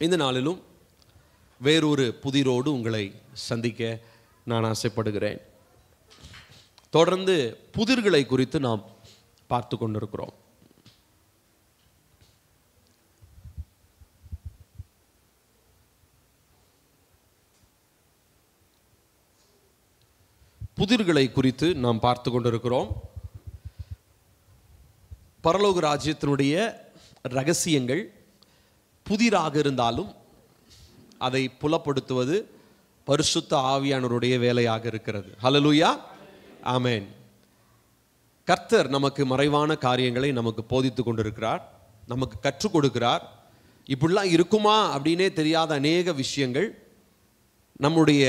இந்த நாளிலும் வேறொரு புதிரோடு உங்களை சந்திக்க நான் ஆசைப்படுகிறேன். தொடர்ந்து புதிர்களை குறித்து நாம் பார்த்து கொண்டிருக்கிறோம். புதிர்களை குறித்து நாம் பார்த்து கொண்டிருக்கிறோம். பரலோக ராஜ்யத்தினுடைய ரகசியங்கள் புதிராக இருந்தாலும் அதை புலப்படுத்துவது பரிசுத்த ஆவியானவருடைய வேலையாக இருக்கிறது. ஹல்லேலூயா, ஆமென். கர்த்தர் நமக்கு மறைவான காரியங்களை நமக்கு போதித்து கொண்டிருக்கிறார், நமக்கு கற்றுக் கொடுக்கிறார். இப்படிலாம் இருக்குமா அப்படின்னே தெரியாத அநேக விஷயங்கள் நம்முடைய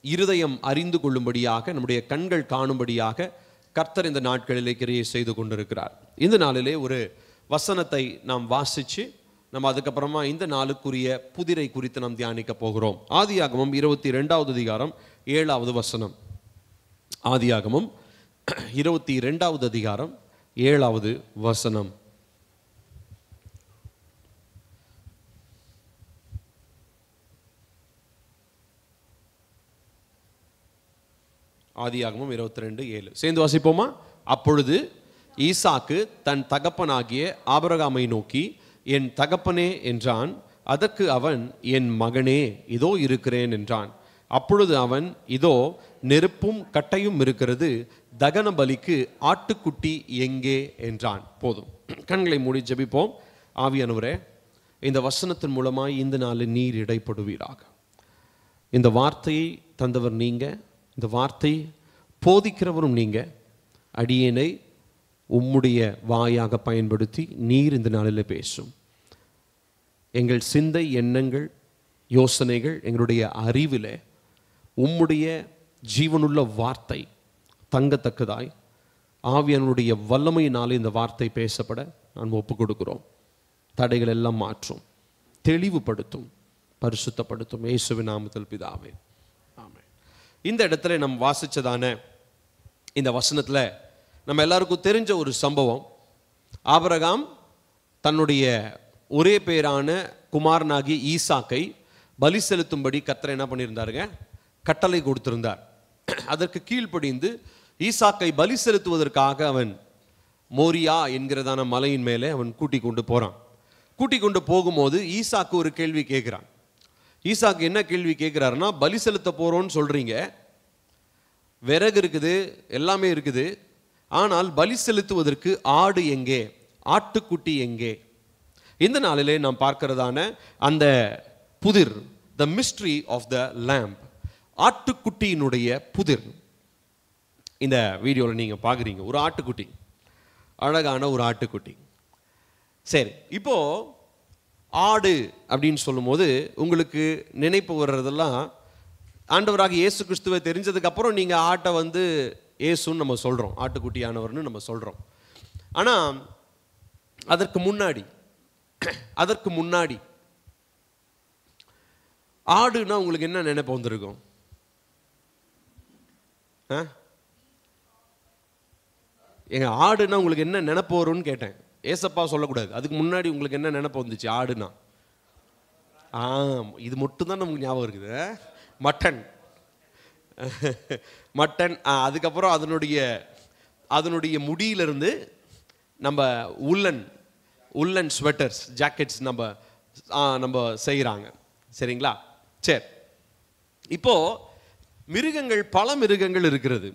இருதயம் அறிந்து கொள்ளும்படியாக, நம்முடைய கண்கள் காணும்படியாக கர்த்தர் இந்த நாட்களிலே கிரியை செய்து கொண்டிருக்கிறார். இந்த நாளிலே ஒரு வசனத்தை நாம் வாசித்து நம்ம அதுக்கப்புறமா இந்த நாளுக்குரிய புதிரை குறித்து நாம் தியானிக்க போகிறோம். ஆதியாகமம் 22வது அதிகாரம் 7வது வசனம். ஆதியாகமம் 22வது அதிகாரம் 7வது வசனம். ஆதியாகமம் 22:7 சேர்ந்து வாசிப்போமா? அப்பொழுது ஈசாக்கு தன் தகப்பனாகிய ஆபிரகாமை நோக்கி, என் தகப்பனே என்றான். அதற்கு அவன், என் மகனே, இதோ இருக்கிறேன் என்றான். அப்பொழுது அவன், இதோ நெருப்பும் கட்டையும் இருக்கிறது, தகன பலிக்கு ஆட்டுக்குட்டி எங்கே என்றான். போதும், கண்களை மூடி ஜெபிப்போம். ஆவியானவரே, இந்த வசனத்தின் மூலமாய் இந்த நாளில் நீர் இடைப்படுவீராக. இந்த வார்த்தையை தந்தவர் நீங்க, இந்த வார்த்தை போதிக்கிறவரும் நீங்க. அடியேனை உம்முடைய வாயாக பயன்படுத்தி நீர் இந்த நாளில் பேசும். எங்கள் சிந்தை, எண்ணங்கள், யோசனைகள், எங்களுடைய அறிவில் உம்முடைய ஜீவனுள்ள வார்த்தை தங்கத்தக்கதாய் ஆவியானுடைய வல்லமையினாலே இந்த வார்த்தை பேசப்பட நான் ஒப்புக் கொடுக்கிறோம். தடைகள் எல்லாம் மாற்றும், தெளிவுபடுத்தும், பரிசுத்தப்படுத்தும். இயேசுவின் நாமத்தில் பிதாவே, ஆமென். இந்த இடத்துல நம்ம வாசிச்சதான இந்த வசனத்தில் நம்ம எல்லாருக்கும் தெரிஞ்ச ஒரு சம்பவம். ஆபிரகாம் தன்னுடைய ஒரே பேரான குமாரனாகி ஈசாக்கை பலி செலுத்தும்படி கர்த்தர் என்ன பண்ணியிருந்தாருங்க? கட்டளை கொடுத்திருந்தார். அதற்கு கீழ்ப்படிந்து ஈசாக்கை பலி செலுத்துவதற்காக அவன் மோரியா என்கிறதான மலையின் மேலே அவன் கூட்டிக் கொண்டு போகிறான். கூட்டிக் கொண்டு போகும்போது ஈசாக்கு ஒரு கேள்வி கேட்குறான். ஈசாக்கு என்ன கேள்வி கேட்குறாருன்னா, பலி செலுத்த போகிறோன்னு சொல்கிறீங்க, விறகு இருக்குது, எல்லாமே இருக்குது, ஆனால் பலி செலுத்துவதற்கு ஆடு எங்கே, ஆட்டுக்குட்டி எங்கே? இந்த நாளிலே நாம் பார்க்கிறதான அந்த புதிர், the mystery of the lamb, ஆட்டுக்குட்டியினுடைய புதிர். இந்த வீடியோவில் நீங்கள் பார்க்குறீங்க, ஒரு ஆட்டுக்குட்டி, அழகான ஒரு ஆட்டுக்குட்டி. சரி, இப்போ ஆடு அப்படின்னு சொல்லும்போது உங்களுக்கு நினைப்பு வர்றதெல்லாம் ஆண்டவராக இயேசு கிறிஸ்துவை தெரிஞ்சதுக்கு அப்புறம் நீங்கள் ஆட்டை வந்து இயேசுன்னு நம்ம சொல்கிறோம், ஆட்டுக்குட்டியானவர்னு நம்ம சொல்கிறோம். ஆனால் அதற்கு முன்னாடி ஆடுனா உங்களுக்கு என்ன நினைப்பு வந்திருக்கும்? எங்க ஆடுனா உங்களுக்கு என்ன நினைப்பு வரும்னு கேட்டேன். ஏசப்பா சொல்லக்கூடாது, அதுக்கு முன்னாடி உங்களுக்கு என்ன நினைப்பு வந்துச்சு ஆடுனா? இது மட்டும்தான் நமக்கு ஞாபகம் இருக்குது. மட்டன். அதுக்கப்புறம் அதனுடைய முடியிலிருந்து நம்ம உள்ளன் ஸ்வெட்டர்ஸ், ஜாக்கெட்ஸ் நம்ம செய்கிறாங்க. சரிங்களா? சரி, இப்போ மிருகங்கள், பல மிருகங்கள் இருக்கிறது.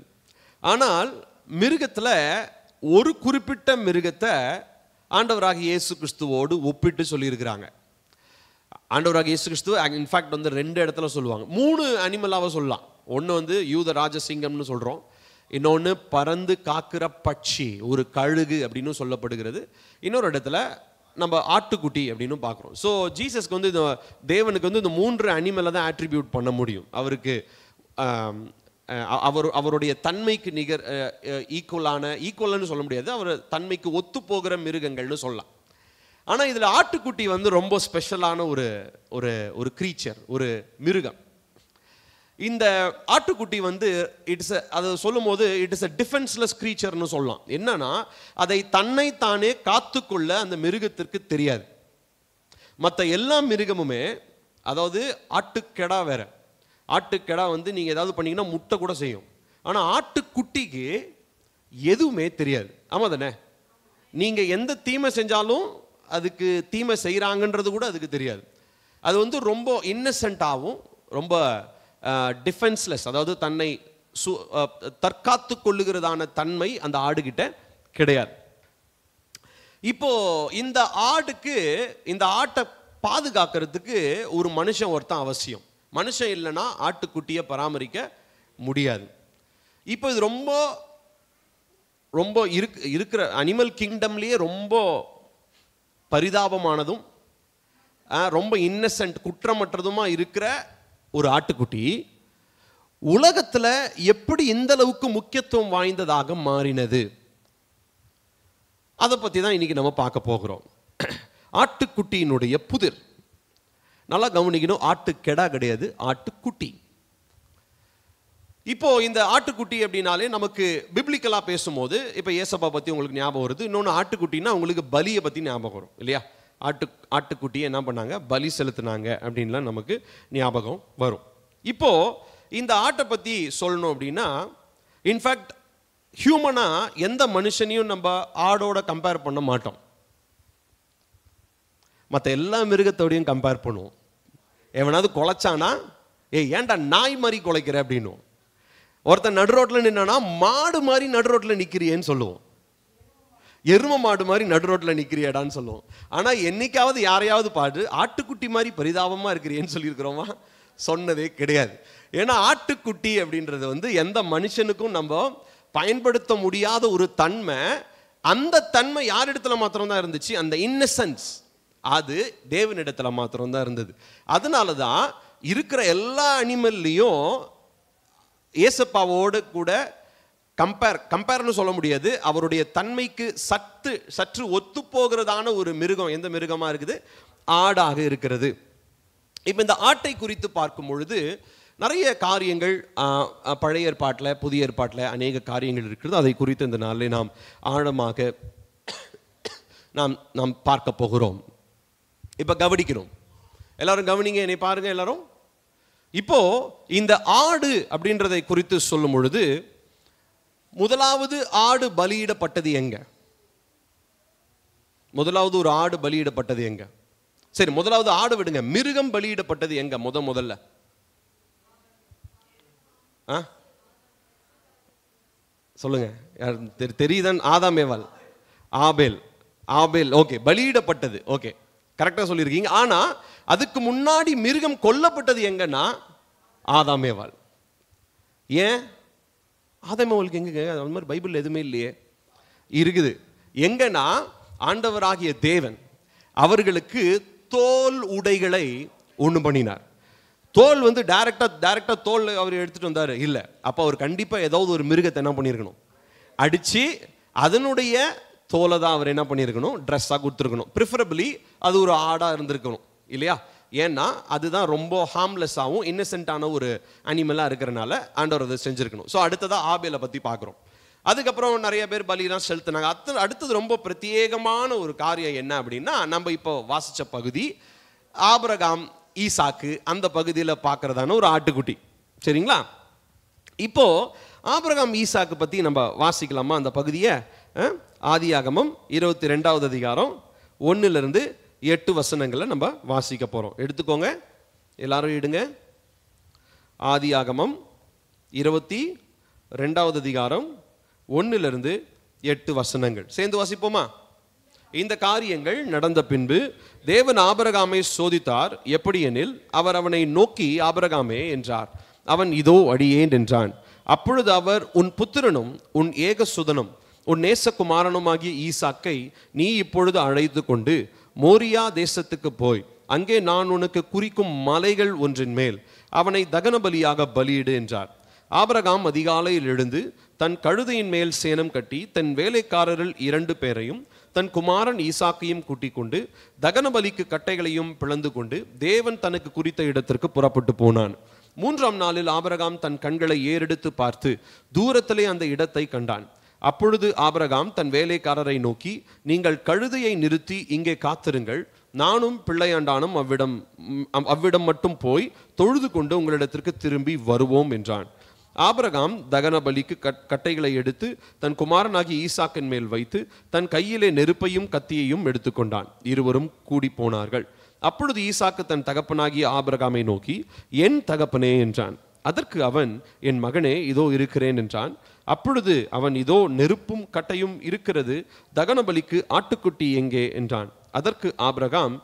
ஆனால் மிருகத்தில் ஒரு குறிப்பிட்ட மிருகத்தை ஆண்டவராக இயேசு கிறிஸ்துவோடு ஒப்பிட்டு சொல்லியிருக்கிறாங்க. ஆண்டவராக இயேசு கிறிஸ்துவ இன்ஃபேக்ட் வந்து 2 இடத்துல சொல்லுவாங்க. 3 அனிமலாக சொல்லலாம். ஒன்று வந்து யூத ராஜசிங்கம்னு சொல்கிறோம், இன்னொன்று பறந்து காக்கிற பட்சி, ஒரு கழுகு அப்படின்னு சொல்லப்படுகிறது. இன்னொரு இடத்துல நம்ம ஆட்டுக்குட்டி அப்படின்னு பார்க்குறோம். ஸோ ஜீசஸ்க்கு வந்து இந்த தேவனுக்கு வந்து இந்த 3 அனிமலை தான் ஆட்ரிபியூட் பண்ண முடியும். அவருக்கு அவருடைய தன்மைக்கு நிகர் ஈக்குவல்னு சொல்ல முடியாது, அவர் தன்மைக்கு ஒத்து போகிற மிருகங்கள்னு சொல்லலாம். ஆனால் இதில் ஆட்டுக்குட்டி வந்து ரொம்ப ஸ்பெஷலான ஒரு க்ரீச்சர், ஒரு மிருகம். இந்த ஆட்டுக்குட்டி வந்து அதை சொல்லும் போது இட் இஸ் அ டிஃபென்ஸ்லெஸ் க்ரீச்சர்னு சொல்லலாம். என்னன்னா, அதை தன்னை தானே காத்துக்கொள்ள அந்த மிருகத்திற்கு தெரியாது. மற்ற எல்லா மிருகமுமே, அதாவது ஆட்டுக்கெடா வேற, ஆட்டுக்கெடா வந்து நீங்கள் ஏதாவது பண்ணீங்கன்னா முட்டை கூட செய்யும். ஆனால் ஆட்டுக்குட்டிக்கு எதுவுமே தெரியாது. ஆமாம் தானே? நீங்கள் எந்த தீமை செஞ்சாலும் அதுக்கு தீமை செய்கிறாங்கன்றது கூட அதுக்கு தெரியாது. அது வந்து ரொம்ப இன்னசென்ட்டாகவும் ரொம்ப டிஃபென்ஸ்லெஸ், அதாவது தன்னை தற்காத்து கொள்ளுகிறதான தன்மை அந்த ஆடுகிட்ட கிடையாது. இப்போ இந்த ஆடுக்கு, இந்த ஆட்டை பாதுகாக்கிறதுக்கு ஒரு மனுஷன் ஒருத்தன் அவசியம். மனுஷன் இல்லைன்னா ஆட்டுக்குட்டியை பராமரிக்க முடியாது. இப்போ இது ரொம்ப ரொம்ப இருக்கிற அனிமல் கிங்டம்லேயே ரொம்ப பரிதாபமானதும் ரொம்ப இன்னசென்ட், குற்றமற்றதுமா இருக்கிற ஒரு ஆட்டுக்குட்டி உலகத்தில் எப்படி இந்த அளவுக்கு முக்கியத்துவம் வாய்ந்ததாக மாறினது, அதை பற்றி தான் இன்னைக்கு நம்ம பார்க்க போகிறோம். ஆட்டுக்குட்டியினுடைய புதிர். நல்லா கவனிக்கணும், ஆட்டுக்கெடா கிடையாது, ஆட்டுக்குட்டி. இப்போ இந்த ஆட்டுக்குட்டி அப்படின்னாலே நமக்கு பிப்ளிக்கலா பேசும்போது இப்போ ஏசப்பா பற்றி உங்களுக்கு ஞாபகம் வருது. இன்னொன்று ஆட்டுக்குட்டின்னா உங்களுக்கு பலியை பற்றி ஞாபகம் வரும் இல்லையா? ஆட்டுக்குட்டியை என்ன பண்ணாங்க? பலி செலுத்தினாங்க அப்படின்லாம் நமக்கு ஞாபகம் வரும். இப்போ இந்த ஆட்டை பற்றி சொல்லணும் அப்படின்னா, இன்ஃபேக்ட் ஹியூமனா எந்த மனுஷனையும் நம்ம ஆடோட கம்பேர் பண்ண மாட்டோம். மற்ற எல்லா மிருகத்தோடையும் கம்பேர் பண்ணுவோம். எவனாவது குலைச்சானா, ஏன்டா நாய் மாதிரி குலைக்கிற அப்படின்னும். ஒருத்தன் நடு ரோட்டில் நின்னா மாடு மாதிரி நடு ரோட்டில் நிற்கிறியேன்னு சொல்லுவோம். எரும மாடு மாதிரி நடு ரோட்டில் நிற்கிறியடான்னு சொல்லுவோம். ஆனால் என்னைக்காவது யாரையாவது பாடு ஆட்டுக்குட்டி மாதிரி பரிதாபமாக இருக்கிறியேன்னு சொல்லியிருக்கிறோமா? சொன்னதே கிடையாது. ஏன்னா ஆட்டுக்குட்டி அப்படின்றது வந்து எந்த மனுஷனுக்கும் நம்ம பயன்படுத்த முடியாத ஒரு தன்மை. அந்த தன்மை யார் இடத்துல மாத்திரம்தான் இருந்துச்சு? அந்த இன்னசென்ஸ் அது தேவனிடத்துல மாத்திரம்தான் இருந்தது. அதனால தான் இருக்கிற எல்லா அனிமல்லையும் ஏசப்பாவோடு கூட கம்பேர்னு சொல்ல முடியாது, அவருடைய தன்மைக்கு சற்று ஒத்து போகிறதான ஒரு மிருகம் எந்த மிருகமாக இருக்குது? ஆடாக இருக்கிறது. இப்போ இந்த ஆட்டை குறித்து பார்க்கும் பொழுது நிறைய காரியங்கள் பழைய ஏற்பாட்டில் புதிய ஏற்பாட்டில் அநேக காரியங்கள் இருக்கிறது. அதை குறித்து இந்த நாளில் நாம் ஆழமாக நாம் பார்க்க போகிறோம். இப்போ கவனிக்கணும், எல்லாரும் கவனிங்க, என்னை பாருங்க எல்லாரும். இப்போ இந்த ஆடு அப்படின்றதை குறித்து சொல்லும் பொழுது முதலாவது ஆடு பலியிடப்பட்டது எங்க? முதலாவது ஒரு ஆடு பலியிடப்பட்டது எங்க? சரி, முதலாவது ஆடு விடுங்க, மிருகம் பலியிடப்பட்டது எங்க? முதல்ல சொல்லுங்க, தெரியுதான்? ஆதாமேவால், ஆபேல். ஓகே, பலியிடப்பட்டது. ஓகே, கரெக்டா சொல்லியிருக்கீங்க. ஆனா அதுக்கு முன்னாடி மிருகம் கொல்லப்பட்டது எங்கன்னா ஆதாமேவால். ஏன் ஆதாமேவாலுக்கு எங்க? அது மாதிரி பைபிள் எதுவுமே இல்லையே. இருக்குது எங்கன்னா, ஆண்டவராகிய தேவன் அவர்களுக்கு தோல் உடைகளை ஒன்று பண்ணினார். தோல் வந்து டைரக்டா தோல் அவர் எடுத்துட்டு வந்தார் இல்லை. அப்போ அவர் கண்டிப்பா ஏதாவது ஒரு மிருகத்தை என்ன பண்ணியிருக்கணும்? அடிச்சு அதனுடைய தோலை தான் அவர் என்ன பண்ணியிருக்கணும்? ட்ரெஸ்ஸாக கொடுத்துருக்கணும். ப்ரிஃபரபிளி அது ஒரு ஆடாக இருந்திருக்கணும் இல்லையா? ஏன்னா அதுதான் ரொம்ப ஹார்ம்லெஸ்ஸாகவும் இன்னசென்ட்டான ஒரு அனிமலாக இருக்கிறனால ஆண்டவர் அதை செஞ்சுருக்கணும். ஸோ அடுத்ததாக ஆபேலை பற்றி பார்க்குறோம். அதுக்கப்புறம் நிறைய பேர் பலியெல்லாம் செலுத்தினாங்க. அடுத்தது ரொம்ப பிரத்யேகமான ஒரு காரியம் என்ன அப்படின்னா, நம்ம இப்போ வாசித்த பகுதி ஆபிரகாம் ஈசாக்கு அந்த பகுதியில் பார்க்கறதான ஒரு ஆட்டுக்குட்டி. சரிங்களா? இப்போ ஆபிரகாம் ஈசாக்கு பற்றி நம்ம வாசிக்கலாமா? அந்த பகுதியை ஆதியாகமம் 22வது அதிகாரம் 1-8 வசனங்களை நம்ம வாசிக்க போகிறோம். எடுத்துக்கோங்க, எல்லாரும் எடுங்க. ஆதியாகமம் 22வது அதிகாரம் 1-8 வசனங்கள் சேர்ந்து வாசிப்போமா? இந்த காரியங்கள் நடந்த பின்பு தேவன் ஆபிரகாமை சோதித்தார். எப்படி எனில், அவர் அவனை நோக்கி, ஆபிரகாமே என்றார். அவன் இதோ அடியேன் என்றான். அப்பொழுது அவர், உன் புத்திரனும் உன் ஏகசுதனும் உன் நேசகுமாரனுமாகிய ஈசாக்கை நீ இப்பொழுது அழைத்து கொண்டு மோரியா தேசத்துக்கு போய் அங்கே நான் உனக்கு குறிக்கும் மலைகள் ஒன்றின் மேல் அவனை தகன பலியாக பலியிடு என்றார். ஆபிரகாம் அதிகாலையில் எழுந்து தன் கழுதையின் மேல் சேணம் கட்டி தன் வேலைக்காரரில் 2 பேரையும் தன் குமாரன் ஈசாக்கையும் கூட்டிக் கொண்டு தகன பலிக்கு கட்டைகளையும் பிளந்து கொண்டு தேவன் தனக்கு குறித்த இடத்திற்கு புறப்பட்டு போனான். 3ஆம் நாளில் ஆபிரகாம் தன் கண்களை ஏறெடுத்து பார்த்து தூரத்திலே அந்த இடத்தை கண்டான். அப்பொழுது ஆபிரகாம் தன் வேலைக்காரரை நோக்கி, நீங்கள் கழுதையை நிறுத்தி இங்கே காத்திருங்கள், நானும் பிள்ளையாண்டானும் அவ்விடம் மட்டும் போய் தொழுது கொண்டு உங்களிடத்திற்கு திரும்பி வருவோம் என்றான். ஆபிரகாம் தகன பலிக்கு கட்டைகளை எடுத்து தன் குமாரனாகி ஈசாக்கின் மேல் வைத்து தன் கையிலே நெருப்பையும் கத்தியையும் எடுத்துக்கொண்டான். இருவரும் கூடி போனார்கள். அப்பொழுது ஈசாக்கு தன் தகப்பனாகிய ஆபிரகாமை நோக்கி, என் தகப்பனே என்றான். அதற்கு அவன், என் மகனே, இதோ இருக்கிறேன் என்றான். அப்பொழுது அவன், இதோ நெருப்பும் கட்டையும் இருக்கிறது, தகன பலிக்கு ஆட்டுக்குட்டி எங்கே என்றான். அதற்கு ஆபிரகாம்,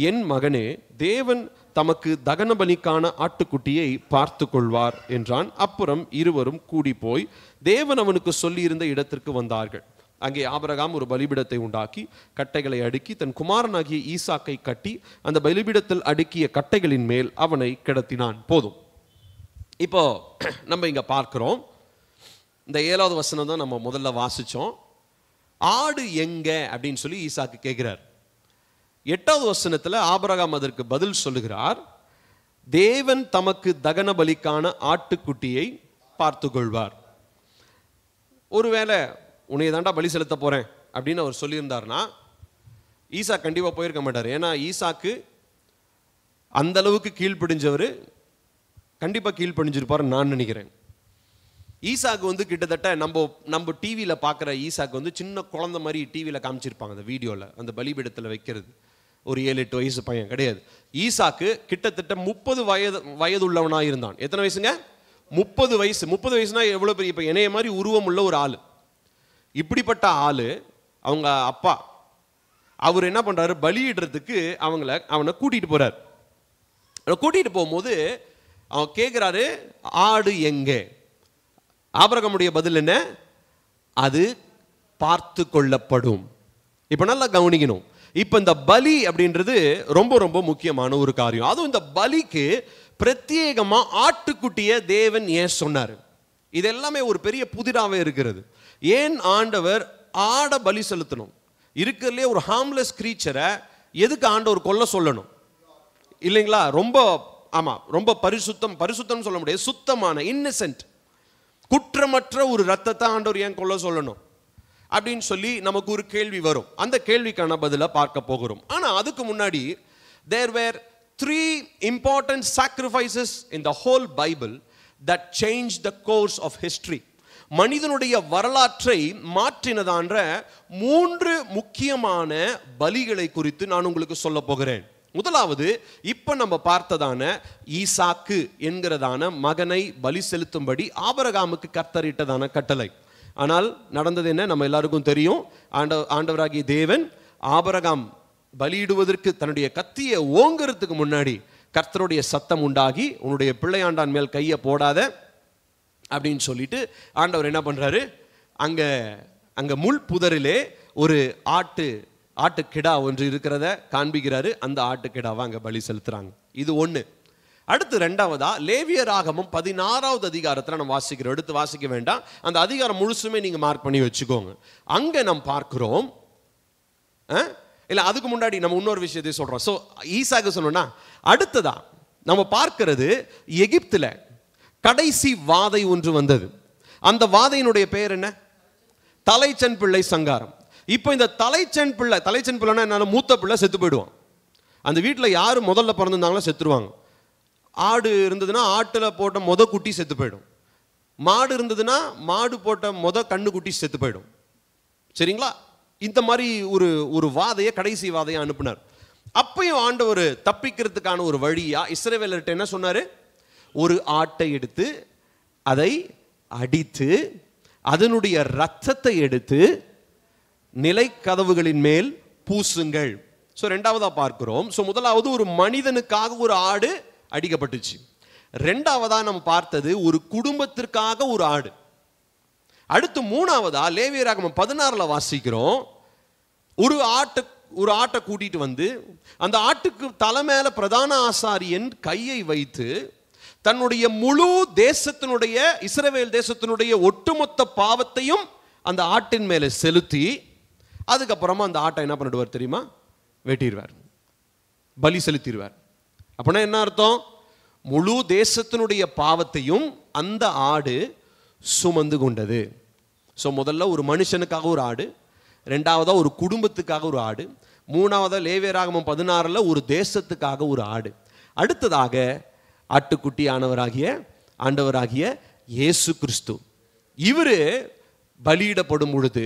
என் மகனே, தேவன் தமக்கு தகன பலிக்கான ஆட்டுக்குட்டியை பார்த்து கொள்வார் என்றான். அப்புறம் இருவரும் கூடி போய் தேவன் அவனுக்கு சொல்லியிருந்த இடத்திற்கு வந்தார்கள். அங்கே ஆபிரகாம் ஒரு பலிபீடத்தை உண்டாக்கி கட்டைகளை அடுக்கி தன் குமாரனாகிய ஈசாக்கை கட்டி அந்த பலிபீடத்தில் அடுக்கிய கட்டைகளின் மேல் அவனை கிடத்தினான். போதும். இப்போ நம்ம இங்க பார்க்கிறோம், இந்த 7வது வசனம் தான் நம்ம முதல்ல வாசிச்சோம். ஆடு எங்க அப்படின்னு சொல்லி ஈசாக்கு கேட்கிறார். 8வது வசனத்துல ஆபிரகாம் அதற்கு பதில் சொல்லுகிறார், தேவன் தமக்கு தகன பலிக்கான ஆட்டுக்குட்டியை பார்த்து கொள்வார். ஒருவேளை உன்னை தாண்டா பலி செலுத்த போறேன் அப்படின்னு அவர் சொல்லியிருந்தார்னா ஈசா கண்டிப்பா போயிருக்க மாட்டார். ஏன்னா ஈசாக்கு அந்த அளவுக்கு கீழ்ப்படிஞ்சவர், கண்டிப்பா கீழ்ப்படிஞ்சிருப்பாரு நான் நினைக்கிறேன். ஈசாக்கு கிட்டத்தட்ட நம்ம டிவியில பார்க்குற ஈசாக்கு சின்ன குழந்தை மாதிரி டிவியில காமிச்சிருப்பாங்க அந்த வீடியோவில், அந்த பலிபீடத்தில் வைக்கிறது. ஒரு 7-8 வயசு பையன் கிடையாது. ஈசாக்கு கிட்டத்தட்ட 30 வயது உள்ளவனாக இருந்தான். எத்தனை வயசுங்க? 30 வயசு. 30 வயசுனா எவ்வளோ பெரிய, இப்போ என்னைய மாதிரி உருவம் உள்ள ஒரு ஆள். இப்படிப்பட்ட ஆள் அவங்க அப்பா அவர் என்ன பண்றாரு, பலியிடுறதுக்கு அவனை கூட்டிட்டு போறார். கூட்டிட்டு போகும்போது அவன் கேட்கிறாரு, ஆடு எங்கே? ஆபிரகாமுடைய பதில் என்ன? அது பார்த்து கொள்ளப்படும். இப்ப நல்லா கவனிக்கணும். இப்ப இந்த பலி அப்படின்றது ரொம்ப ரொம்ப முக்கியமான ஒரு காரியம். அதுவும் இந்த பலிக்கு பிரத்யேகமா ஆட்டுக்குட்டிய தேவன் ஏன் சொன்னார்? இது எல்லாமே ஒரு பெரிய புதிராவே இருக்கிறது. ஏன் ஆண்டவர் ஆட பலி செலுத்தணும்? இருக்கிறதுலே ஒரு ஹார்ம்லெஸ் கிரீச்சரை எதுக்கு ஆண்டவர் கொல்ல சொல்லணும்? இல்லைங்களா? ரொம்ப பரிசுத்தம் சொல்ல முடியாது, சுத்தமான இன்னசென்ட் குற்றமற்ற ஒரு ரத்தத்தை ஆண்டவர் ஏன் கொல்ல சொல்லணும் அப்படின்னு சொல்லி நமக்கு ஒரு கேள்வி வரும். அந்த கேள்விக்கான பதிலை பார்க்க போகிறோம். ஆனா அதுக்கு முன்னாடி there were 3 important sacrifices in the whole Bible that changed the course of history. மனிதனுடைய வரலாற்றை மாற்றினதான்ற 3 முக்கியமான பலிகளை குறித்து நான் உங்களுக்கு சொல்ல போகிறேன். முதலாவது, இப்ப நம்ம பார்த்ததான ஈசாக்கு என்கிறதான மகனை பலி செலுத்தும்படி ஆபிரகாமுக்கு கர்த்தரிட்டதான கட்டளை. ஆனால் நடந்தது என்ன? நம்ம எல்லாருக்கும் தெரியும். ஆண்டவராகிய தேவன் ஆபிரகாம் பலியிடுவதற்கு தன்னுடைய கத்தியை ஓங்கிறதுக்கு முன்னாடி கர்த்தருடைய சத்தம் உண்டாகி, உன்னுடைய பிள்ளையாண்டான் மேல் கையை போடாத அப்படின்னு சொல்லிட்டு ஆண்டவர் என்ன பண்றாரு, அங்க முள் புதரிலே ஒரு ஆட்டுக்கிடா ஒன்று இருக்கிறத காண்பிக்கிறாரு. அந்த ஆட்டுக்கிடாவை அங்க பலி செலுத்துறாங்க. இது ஒண்ணு. அடுத்து ரெண்டாவதா, லேவியராகமம் 16வது அதிகாரத்தில் நம்ம வாசிக்கிறோம். எடுத்து வாசிக்க வேண்டாம், அந்த அதிகாரம் முழுசுமே நீங்க மார்க் பண்ணி வச்சுக்கோங்க. அங்க நம்ம பார்க்கிறோம். இல்ல அதுக்கு முன்னாடி நம்ம இன்னொரு விஷயத்தை சொல்றோம். சோ ஈசாக்கு சொன்னோம்னா, அடுத்ததா நம்ம பார்க்கிறது, எகிப்துல கடைசி வாதை ஒன்று வந்தது. அந்த வாதையினுடைய பெயர் என்ன? தலைச்சன் பிள்ளை சங்காரம். இப்போ இந்த தலைச்சன் பிள்ளைனா என்ன? மூத்த பிள்ளை செத்து போயிடுவான். அந்த வீட்டில் யாரு முதல்ல பிறந்திருந்தாங்களோ செத்துருவாங்க. ஆடு இருந்ததுன்னா ஆட்டுல போட்ட குட்டி செத்து போயிடும். மாடு இருந்ததுன்னா மாடு போட்ட கண்ணு குட்டி செத்து போயிடும். சரிங்களா? இந்த மாதிரி ஒரு வாதையை, கடைசி வாதையை அனுப்பினார். அப்பயும் ஆண்டவர் தப்பிக்கிறதுக்கான ஒரு வழியா இஸ்ரவேலர்கிட்ட என்ன சொன்னாரு? ஒரு ஆட்டை எடுத்து அதை அடித்து அதனுடைய ரத்தத்தை எடுத்து நிலைக்கதவுகளின் மேல் பூசுங்கள். சோ ரெண்டாவதா பார்க்கிறோம். சோ முதலாவது ஒரு மனிதனுக்காக ஒரு ஆடு அடிக்கப்பட்டுச்சு. ரெண்டாவதா நம்ம பார்த்தது ஒரு குடும்பத்திற்காக ஒரு ஆடு. அடுத்து மூணாவதா லேவியராகமம் 16ல வாசிக்கிறோம், ஒரு ஆட்டை கூட்டிட்டு வந்து அந்த ஆட்டுக்கு தலை மேல பிரதான ஆசாரியன் கையை வைத்து தன்னுடைய முழு தேசத்தினுடைய, இஸ்ரவேல் தேசத்தினுடைய ஒட்டுமொத்த பாவத்தையும் அந்த ஆட்டின் மேல செலுத்தி, அதுக்கப்புறமா அந்த ஆட்டை என்ன பண்ணிடுவார் தெரியுமா? வெட்டிடுவார், பலி செலுத்திடுவார். அப்படின்னா என்ன அர்த்தம்? முழு தேசத்தினுடைய பாவத்தையும் அந்த ஆடு சுமந்து கொண்டது. ஸோ முதல்ல ஒரு மனுஷனுக்காக ஒரு ஆடு, ரெண்டாவதா ஒரு குடும்பத்துக்காக ஒரு ஆடு, மூணாவது லேவியராகமம் 16 ஒரு தேசத்துக்காக ஒரு ஆடு. அடுத்ததாக ஆட்டுக்குட்டி ஆண்டவராகிய இயேசு கிறிஸ்து. இவரு பலியிடப்படும் பொழுது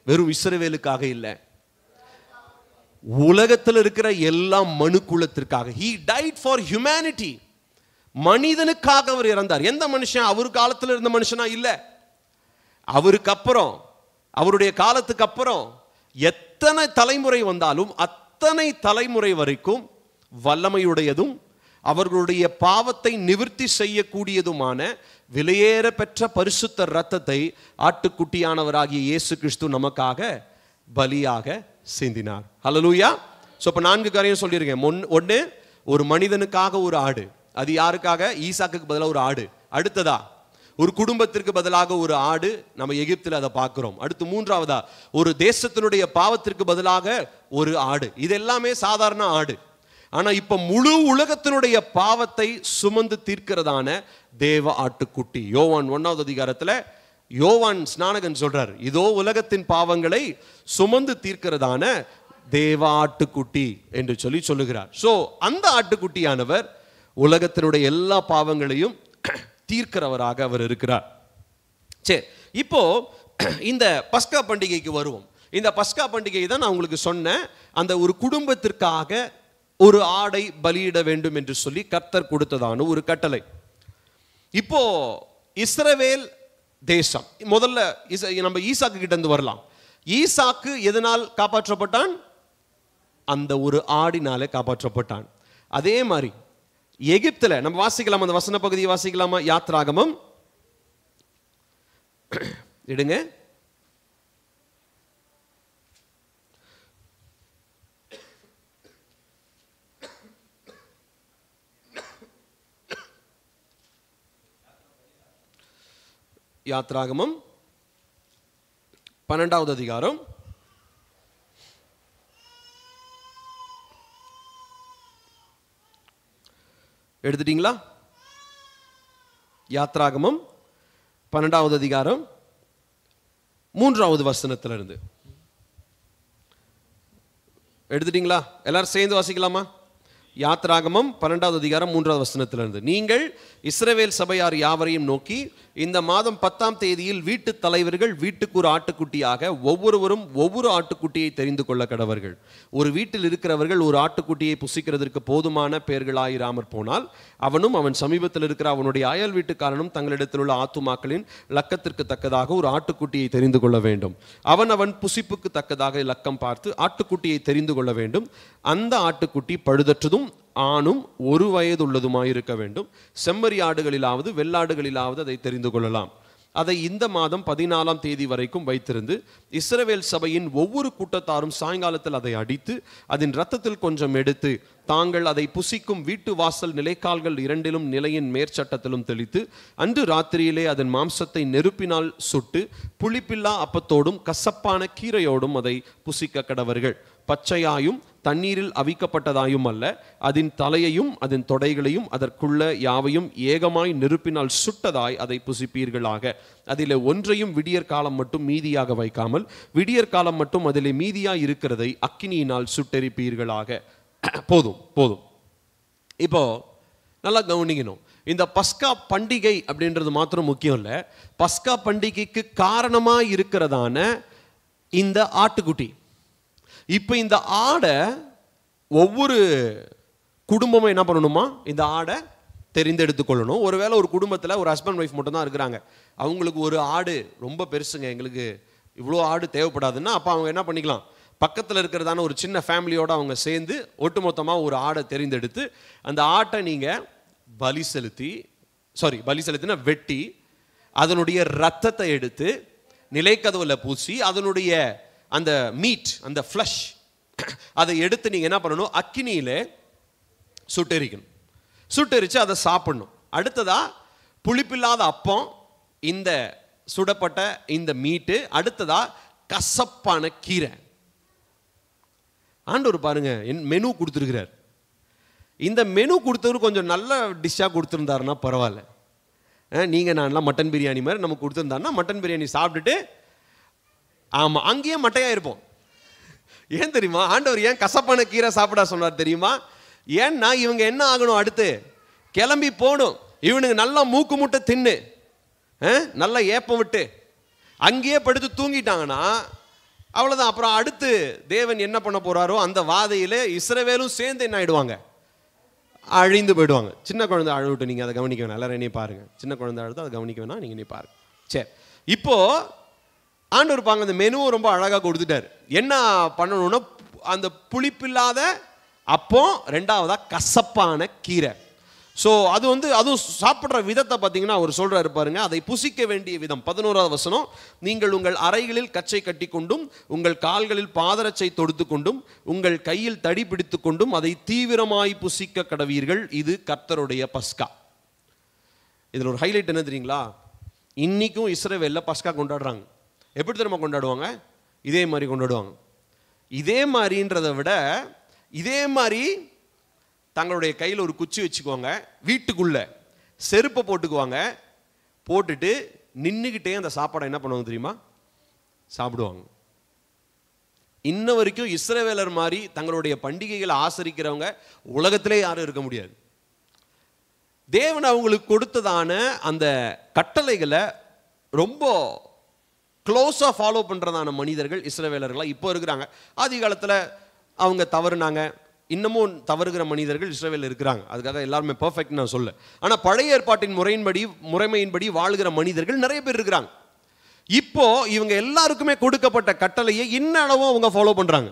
வெறும் இஸ்ரவேலுக்காக இல்லை, உலகத்தில் இருக்கிற எல்லா மனுக்குலத்திற்காக. He died for humanity. மனிதனுக்காக அவர் இறந்தார். எந்த மனுஷன்? அவர் காலத்தில் இருந்த மனுஷனா இல்ல, அவருக்கு அப்புறம், அவருடைய காலத்துக்கு அப்புறம் எத்தனை தலைமுறை வந்தாலும் அத்தனை தலைமுறை வரைக்கும் வல்லமையுடையதும் அவர்களுடைய பாவத்தை நிவர்த்தி செய்யக்கூடியதுமான விலையேற பெற்ற பரிசுத்த இரத்தத்தை ஆட்டுக்குட்டியானவராகிய இயேசு கிறிஸ்து நமக்காக பலியாக சிந்தினார். ஹல்லேலூயா. சோ இப்ப 4 காரியம் சொல்லியிருக்கேன். ஒன்று, ஒரு மனிதனுக்காக ஒரு ஆடு. அது யாருக்காக? ஈசாக்குக்கு பதிலாக ஒரு ஆடு. அடுத்ததா ஒரு குடும்பத்திற்கு பதிலாக ஒரு ஆடு, நம்ம எகிப்தில் அதை பார்க்கிறோம். அடுத்து மூன்றாவதா ஒரு தேசத்தினுடைய பாவத்திற்கு பதிலாக ஒரு ஆடு. இது எல்லாமே சாதாரண ஆடு. ஆனா இப்ப முழு உலகத்தினுடைய பாவத்தை சுமந்து தீர்க்கிறதான தேவ ஆட்டுக்குட்டி. யோவான் 1வது அதிகாரத்துல யோவான் ஸ்நானகன் சொல்றார், இதோ உலகத்தின் பாவங்களை சுமந்து தீர்க்கிறதான தேவ ஆட்டுக்குட்டி என்று சொல்லுகிறார். சோ அந்த ஆட்டுக்குட்டியானவர் உலகத்தினுடைய எல்லா பாவங்களையும் தீர்க்கிறவராக அவர் இருக்கிறார். சரி, இப்போ இந்த பஸ்கா பண்டிகைக்கு வருவோம். இந்த பஸ்கா பண்டிகை தான் நான் உங்களுக்கு சொன்னேன், அந்த ஒரு குடும்பத்திற்காக ஒரு ஆடை பலியிட வேண்டும் என்று சொல்லி கர்த்தர் கொடுத்ததான ஒரு கட்டளை. இப்போ இஸ்ரவேல் தேசம், முதல்ல நம்ம ஈசாக்கு கிட்ட இருந்து வரலாம். ஈசாக்கு எதனால் காப்பாற்றப்பட்டான்? அந்த ஒரு ஆடினாலே காப்பாற்றப்பட்டான். அதே மாதிரி எகிப்துல நம்ம வாசிக்கலாம், அந்த வசன பகுதியை வாசிக்கலாமா? யாத்ராகமம் எடுங்க. யாத்ராகமம் 12வது அதிகாரம் எடுத்துட்டீங்களா? யாத்ராகமம் 12வது அதிகாரம் 3வது வசனத்திலிருந்து எடுத்துட்டீங்களா? எல்லாரும் சேர்ந்து வாசிக்கலாமா? யாத்ராகமம் 12வது அதிகாரம் 3வது வசனத்திலிருந்து. நீங்கள் இஸ்ரவேல் சபையார் யாவரையும் நோக்கி, இந்த மாதம் 10ஆம் தேதியில் வீட்டு தலைவர்கள் வீட்டுக்கு ஒரு ஆட்டுக்குட்டியாக ஒவ்வொருவரும் ஒவ்வொரு ஆட்டுக்குட்டியை தெரிந்து கொள்ள கடவர்கள். ஒரு வீட்டில் இருக்கிறவர்கள் ஒரு ஆட்டுக்குட்டியை புசிக்கிறதற்கு போதுமான பெயர்களாயிராமற் போனால் அவனும் அவன் சமீபத்தில் இருக்கிற அவனுடைய அயல் வீட்டுக்காரனும் தங்களிடத்தில் உள்ள ஆத்துமாக்களின் லக்கத்திற்கு தக்கதாக ஒரு ஆட்டுக்குட்டியை தெரிந்து கொள்ள வேண்டும். அவன் புசிப்புக்கு தக்கதாக லக்கம் பார்த்து ஆட்டுக்குட்டியை தெரிந்து கொள்ள வேண்டும். அந்த ஆட்டுக்குட்டி பழுதற்றதும் ஆணும் 1 வயதுள்ளதுமாயிருக்க வேண்டும். செம்மறி ஆடுகளிலாவது வெள்ளாடுகளிலாவது அதை தெரிந்து கொள்ளலாம். அதை இந்த மாதம் 14ஆம் தேதி வரைக்கும் வைத்திருந்து இஸ்ரவேல் சபையின் ஒவ்வொரு கூட்டத்தாரும் சாயங்காலத்தில் அதை அடித்து அதன் இரத்தத்தில் கொஞ்சம் எடுத்து தாங்கள் அதை புசிக்கும் வீட்டு வாசல் நிலைக்கால்கள் 2லும் நிலையின் மேற்சட்டத்திலும் தெளித்து அன்று ராத்திரியிலே அதன் மாம்சத்தை நெருப்பினால் சுட்டு புளிப்பில்லா அப்பத்தோடும் கசப்பான கீரையோடும் அதை புசிக்க கடவர்கள். பச்சையாயும் தண்ணீரில் அவிக்கப்பட்டதாயும் அல்ல, அதன் தலையையும் அதன் தொடைகளையும் அதற்குள்ள யாவையும் ஏகமாய் நெருப்பினால் சுட்டதாய் அதை புசிப்பீர்களாக. அதிலே ஒன்றையும் விடியற் காலம் மட்டும் மீதியாக வைக்காமல் விடியற் காலம் மட்டும் அதிலே மீதியாய் இருக்கிறதை அக்கினியினால் சுட்டெரிப்பீர்களாக. போதும். இப்போ நல்லா கவனிக்கணும், இந்த பஸ்கா பண்டிகை அப்படின்றது மாத்திரம் முக்கியம் இல்லை, பஸ்கா பண்டிகைக்கு காரணமாக இருக்கிறதான இந்த ஆட்டுக்குட்டி. இப்போ இந்த ஆடை ஒவ்வொரு குடும்பமும் என்ன பண்ணணுமா? இந்த ஆடை தெரிந்தெடுத்து கொள்ளணும். ஒருவேளை ஒரு குடும்பத்தில் ஒரு ஹஸ்பண்ட் ஒய்ஃப் மட்டும் தான் இருக்கிறாங்க, அவங்களுக்கு ஒரு ஆடு ரொம்ப பெருசுங்க, எங்களுக்கு இவ்வளோ ஆடு தேவைப்படாதுன்னா அப்போ அவங்க என்ன பண்ணிக்கலாம், பக்கத்தில் இருக்கிறதான ஒரு சின்ன ஃபேமிலியோடு அவங்க சேர்ந்து ஒட்டுமொத்தமாக ஒரு ஆடை தெரிந்தெடுத்து அந்த ஆட்டை நீங்கள் பலி செலுத்தினா வெட்டி அதனுடைய ரத்தத்தை எடுத்து நிலைக்கதவுல பூசி அதனுடைய அந்த மீட், அந்த ஃப்ளஷ் அதை எடுத்து நீங்கள் என்ன பண்ணணும், அக்கினியில் சுட்டெரிக்கணும். சுட்டெரிச்சு அதை சாப்பிடணும். அடுத்ததா புளிப்பில்லாத அப்பம், இந்த சுடப்பட்ட இந்த மீட்டு, அடுத்ததா கசப்பான கீரை. ஆண்டவர் பாருங்க மெனு கொடுத்துருக்கிறார். இந்த மெனு கொடுத்தவர் கொஞ்சம் நல்ல டிஷ்ஷாக கொடுத்துருந்தாருன்னா பரவாயில்ல. நீங்கள் நான்லாம் மட்டன் பிரியாணி மாதிரி நமக்கு கொடுத்துருந்தாருன்னா மட்டன் பிரியாணி சாப்பிட்டுட்டு ஆமாம் அங்கேயே மட்டையாக இருப்போம். ஏன் தெரியுமா? ஆண்டவர் ஏன் கசப்பான கீரை சாப்பிட சொன்னார் தெரியுமா? ஏன்னா இவங்க என்ன ஆகணும், அடுத்து கிளம்பி போகணும். இவனுக்கு நல்லா மூக்கு முட்டை தின்னு நல்லா ஏப்பம் விட்டு அங்கேயே படுத்து தூங்கிட்டாங்கன்னா அவ்வளோதான். அப்புறம் அடுத்து தேவன் என்ன பண்ண போறாரோ அந்த வாதையில் இஸ்ரவேலும் சேர்ந்து என்ன ஆயிடுவாங்க, அழிந்து போயிடுவாங்க. சின்ன குழந்தை அழுவிட்டு நீங்கள் அதை கவனிக்க வேணாம், எல்லாரும் என்னையும் பாருங்க. சின்ன குழந்தை அழுது அதை கவனிக்க வேணாம், நீங்கள் நீ பாருங்க. சரி, இப்போ ஆண்டவர் பாங்க அந்த மெனுவை ரொம்ப அழகாக கொடுத்துட்டார். என்ன பண்ணணும்னா அந்த புளிப்பில்லாத அப்போ, ரெண்டாவதா கசப்பான கீரை. ஸோ அது அதுவும் சாப்பிட்ற விதத்தை பார்த்தீங்கன்னா அவர் சொல்கிறாரு பாருங்க, அதை புசிக்க வேண்டிய விதம். 11வது வசனம், நீங்கள் உங்கள் அறைகளில் கச்சை கட்டி கொண்டும் உங்கள் கால்களில் பாதரச்சை தொடுத்து கொண்டும் உங்கள் கையில் தடி பிடித்து கொண்டும் அதை தீவிரமாய் புசிக்க கடவீர்கள், இது கர்த்தருடைய பஸ்கா. இதில் ஒரு ஹைலைட் என்ன தெரியுங்களா? இன்னைக்கும் இஸ்ரவேலில் பஸ்கா கொண்டாடுறாங்க. எப்படி தெரியுமா கொண்டாடுவாங்க? இதே மாதிரி கொண்டாடுவாங்க. இதே மாதிரின்றதை விட இதே மாதிரி தங்களுடைய கையில் ஒரு குச்சி வச்சுக்குவாங்க, வீட்டுக்குள்ள செருப்பை போட்டுக்குவாங்க, போட்டுட்டு நின்றுக்கிட்டே அந்த சாப்பாடை என்ன பண்ணுவாங்க தெரியுமா, சாப்பிடுவாங்க. இன்ன வரைக்கும் இஸ்ரவேலர் மாதிரி தங்களுடைய பண்டிகைகளை ஆசரிக்கிறவங்க உலகத்திலே யாரும் இருக்க முடியாது. தேவன் அவங்களுக்கு கொடுத்ததான அந்த கட்டளைகளை ரொம்ப க்ளோஸாக ஃபாலோ பண்ணுறதான மனிதர்கள் இஸ்ரவேலர்களாக இப்போ இருக்கிறாங்க. ஆதி காலத்தில் அவங்க தவறுனாங்க, இன்னமும் தவறுகிற மனிதர்கள் இஸ்ரவேல் இருக்கிறாங்க. அதுக்காக எல்லாருமே பர்ஃபெக்ட் நான் சொல்ல. ஆனால் பழைய ஏற்பாட்டின் முறைமையின்படி வாழ்கிற மனிதர்கள் நிறைய பேர் இருக்கிறாங்க. இப்போ இவங்க எல்லாருக்குமே கொடுக்கப்பட்ட கட்டளையை இன்னளவும் அவங்க ஃபாலோ பண்ணுறாங்க.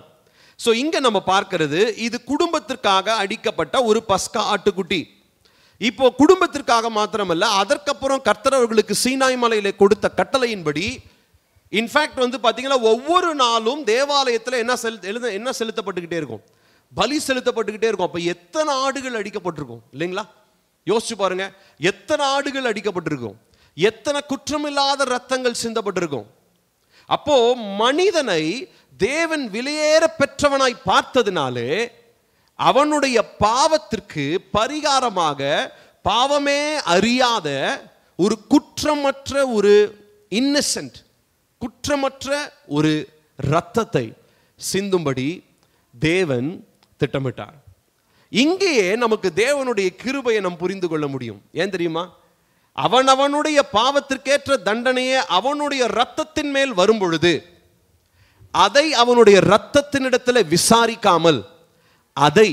ஸோ இங்கே நம்ம பார்க்கிறது, இது குடும்பத்திற்காக அடிக்கப்பட்ட ஒரு பஸ்கா ஆட்டுக்குட்டி. இப்போ குடும்பத்திற்காக மாத்திரமல்ல, அதற்கப்புறம் கர்த்தர் அவர்களுக்கு சீனாய் மலையில கொடுத்த கட்டளையின்படி இன்ஃபேக்ட் பார்த்தீங்கன்னா ஒவ்வொரு நாளும் தேவாலயத்தில் என்ன செலுத்தப்பட்டுக்கிட்டே இருக்கும், பலி செலுத்தப்பட்டுக்கிட்டே இருக்கும். அப்போ எத்தனை ஆடுகள் அடிக்கப்பட்டிருக்கும் இல்லைங்களா? யோசிச்சு பாருங்க, எத்தனை ஆடுகள் அடிக்கப்பட்டிருக்கும், எத்தனை குற்றமில்லாத ரத்தங்கள் சிந்தப்பட்டிருக்கும். அப்போ மனிதனை தேவன் விலையேற பெற்றவனாய் பார்த்ததினாலே அவனுடைய பாவத்திற்கு பரிகாரமாக பாவமே அறியாத ஒரு குற்றமற்ற ஒரு இன்னசென்ட், குற்றமற்ற ஒரு இரத்தத்தை சிந்தும்படி தேவன் திட்டமிட்டார். இங்கேயே நமக்கு தேவனுடைய கிருபையை நாம் புரிந்து கொள்ள முடியும். ஏன் தெரியுமா? அவனுடைய பாவத்திற்கேற்ற தண்டனையே அவனுடைய இரத்தத்தின் மேல் வரும் பொழுது அதை அவனுடைய இரத்தத்தினிடத்தில் விசாரிக்காமல் அதை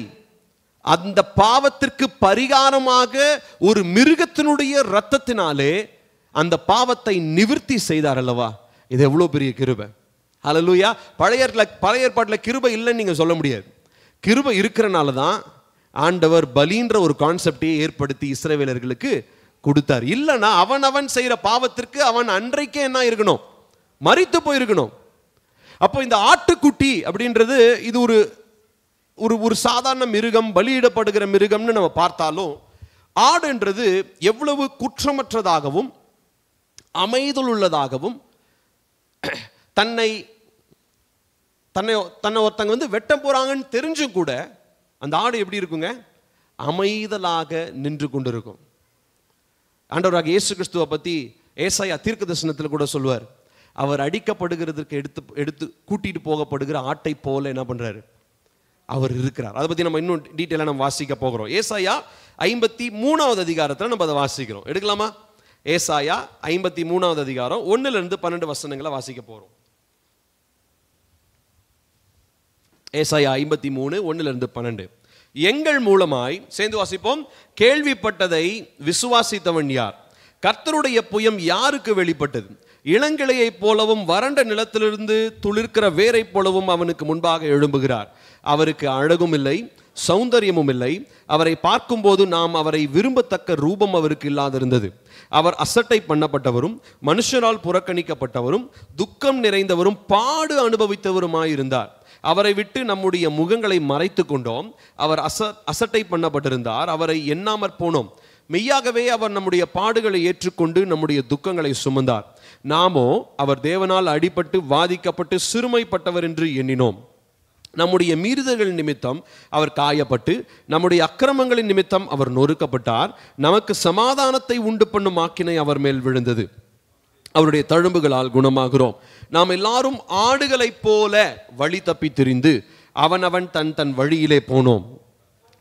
அந்த பாவத்திற்கு பரிகாரமாக ஒரு மிருகத்தினுடைய இரத்தத்தினாலே அந்த பாவத்தை நிவர்த்தி செய்தார் அல்லவா? இது எவ்வளவு பெரிய கிருபை! ஹல்லேலூயா! பழைய ஏற்பாட்டில் கிருபை இல்லைன்னு நீங்க சொல்ல முடியாது. கிருபை இருக்கிறனால தான் ஆண்டவர் பலின்ற ஒரு கான்செப்டை ஏற்படுத்தி இஸ்ரவேலர்களுக்கு கொடுத்தார். இல்லைன்னா அவன் செய்கிற பாவத்திற்கு அவன் அன்றைக்கே என்ன இருக்கணும், மரித்து போயிருக்கணும். அப்போ இந்த ஆட்டுக்குட்டி அப்படின்றது இது ஒரு ஒரு சாதாரண மிருகம், பலியிடப்படுகிற மிருகம்னு நம்ம பார்த்தாலும் ஆடுன்றது எவ்வளவு குற்றமற்றதாகவும் அமைதலுள்ளதாகவும் தன்னை ஒருத்தங்க வெட்ட போறாங்கன்னு தெரிஞ்சும் கூட அந்த ஆடு எப்படி இருக்குங்க, அமைதலாக நின்று கொண்டு இருக்கும். ஆண்டவராக இயேசு கிறிஸ்துவை பத்தி ஏசாயா தீர்க்கதரிசனத்தில் கூட சொல்லுவார், அவர் அடிக்கப்படுகிறதுக்கு எடுத்து கூட்டிட்டு போகப்படுகிற ஆட்டை போல என்ன பண்றாரு, அவர் இருக்கிறார். அதை பத்தி நம்ம இன்னும் டீட்டெயிலாக நம்ம வாசிக்க போகிறோம். ஏசாயா 53வது அதிகாரத்தில் நம்ம அதை வாசிக்கிறோம். எடுக்கலாமா? ஏசாயா 53வது அதிகாரம் 1-12 வசனங்களை வாசிக்க போறோம். ஏசாயா 53 1-12. எங்கள் மூலமாய் சேர்ந்து வாசிப்போம். கேள்விப்பட்டதை விசுவாசித்தவன் யார்? கர்த்தருடைய புயம் யாருக்கு வெளிப்பட்டது? இளங்கிளையை போலவும் வறண்ட நிலத்திலிருந்து துளிர்க்கிற வேரை போலவும் அவனுக்கு முன்பாக எழும்புகிறார். அவருக்கு அழகும் இல்லை, சௌந்தரியமும் இல்லை. அவரை பார்க்கும்போது நாம் அவரை விரும்பத்தக்க ரூபம் அவருக்கு இல்லாதிருந்தது. அவர் அசட்டை பண்ணப்பட்டவரும் மனுஷரால் புறக்கணிக்கப்பட்டவரும் துக்கம் நிறைந்தவரும் பாடு அனுபவித்தவருமாயிருந்தார். அவரை விட்டு நம்முடைய முகங்களை மறைத்து கொண்டோம். அவர் அசட்டை பண்ணப்பட்டிருந்தார், அவரை எண்ணாமற் போனோம். மெய்யாகவே அவர் நம்முடைய பாடுகளை ஏற்றுக்கொண்டு நம்முடைய துக்கங்களை சுமந்தார். நாமோ அவர் தேவனால் அடிபட்டு வாதிக்கப்பட்டு சிறுமைப்பட்டவர் என்று எண்ணினோம். நம்முடைய மீறுதல்கள் நிமித்தம் அவர் காயப்பட்டு நம்முடைய அக்கிரமங்களின் நிமித்தம் அவர் நொறுக்கப்பட்டார். நமக்கு சமாதானத்தை உண்டு பண்ணும் ஆக்கினை அவர் மேல் விழுந்தது. அவருடைய தழும்புகளால் குணமாகிறோம். நாம் எல்லாரும் ஆடுகளைப் போல வழி தப்பி திரிந்து அவனவன் தன் தன் வழியிலே போனோம்.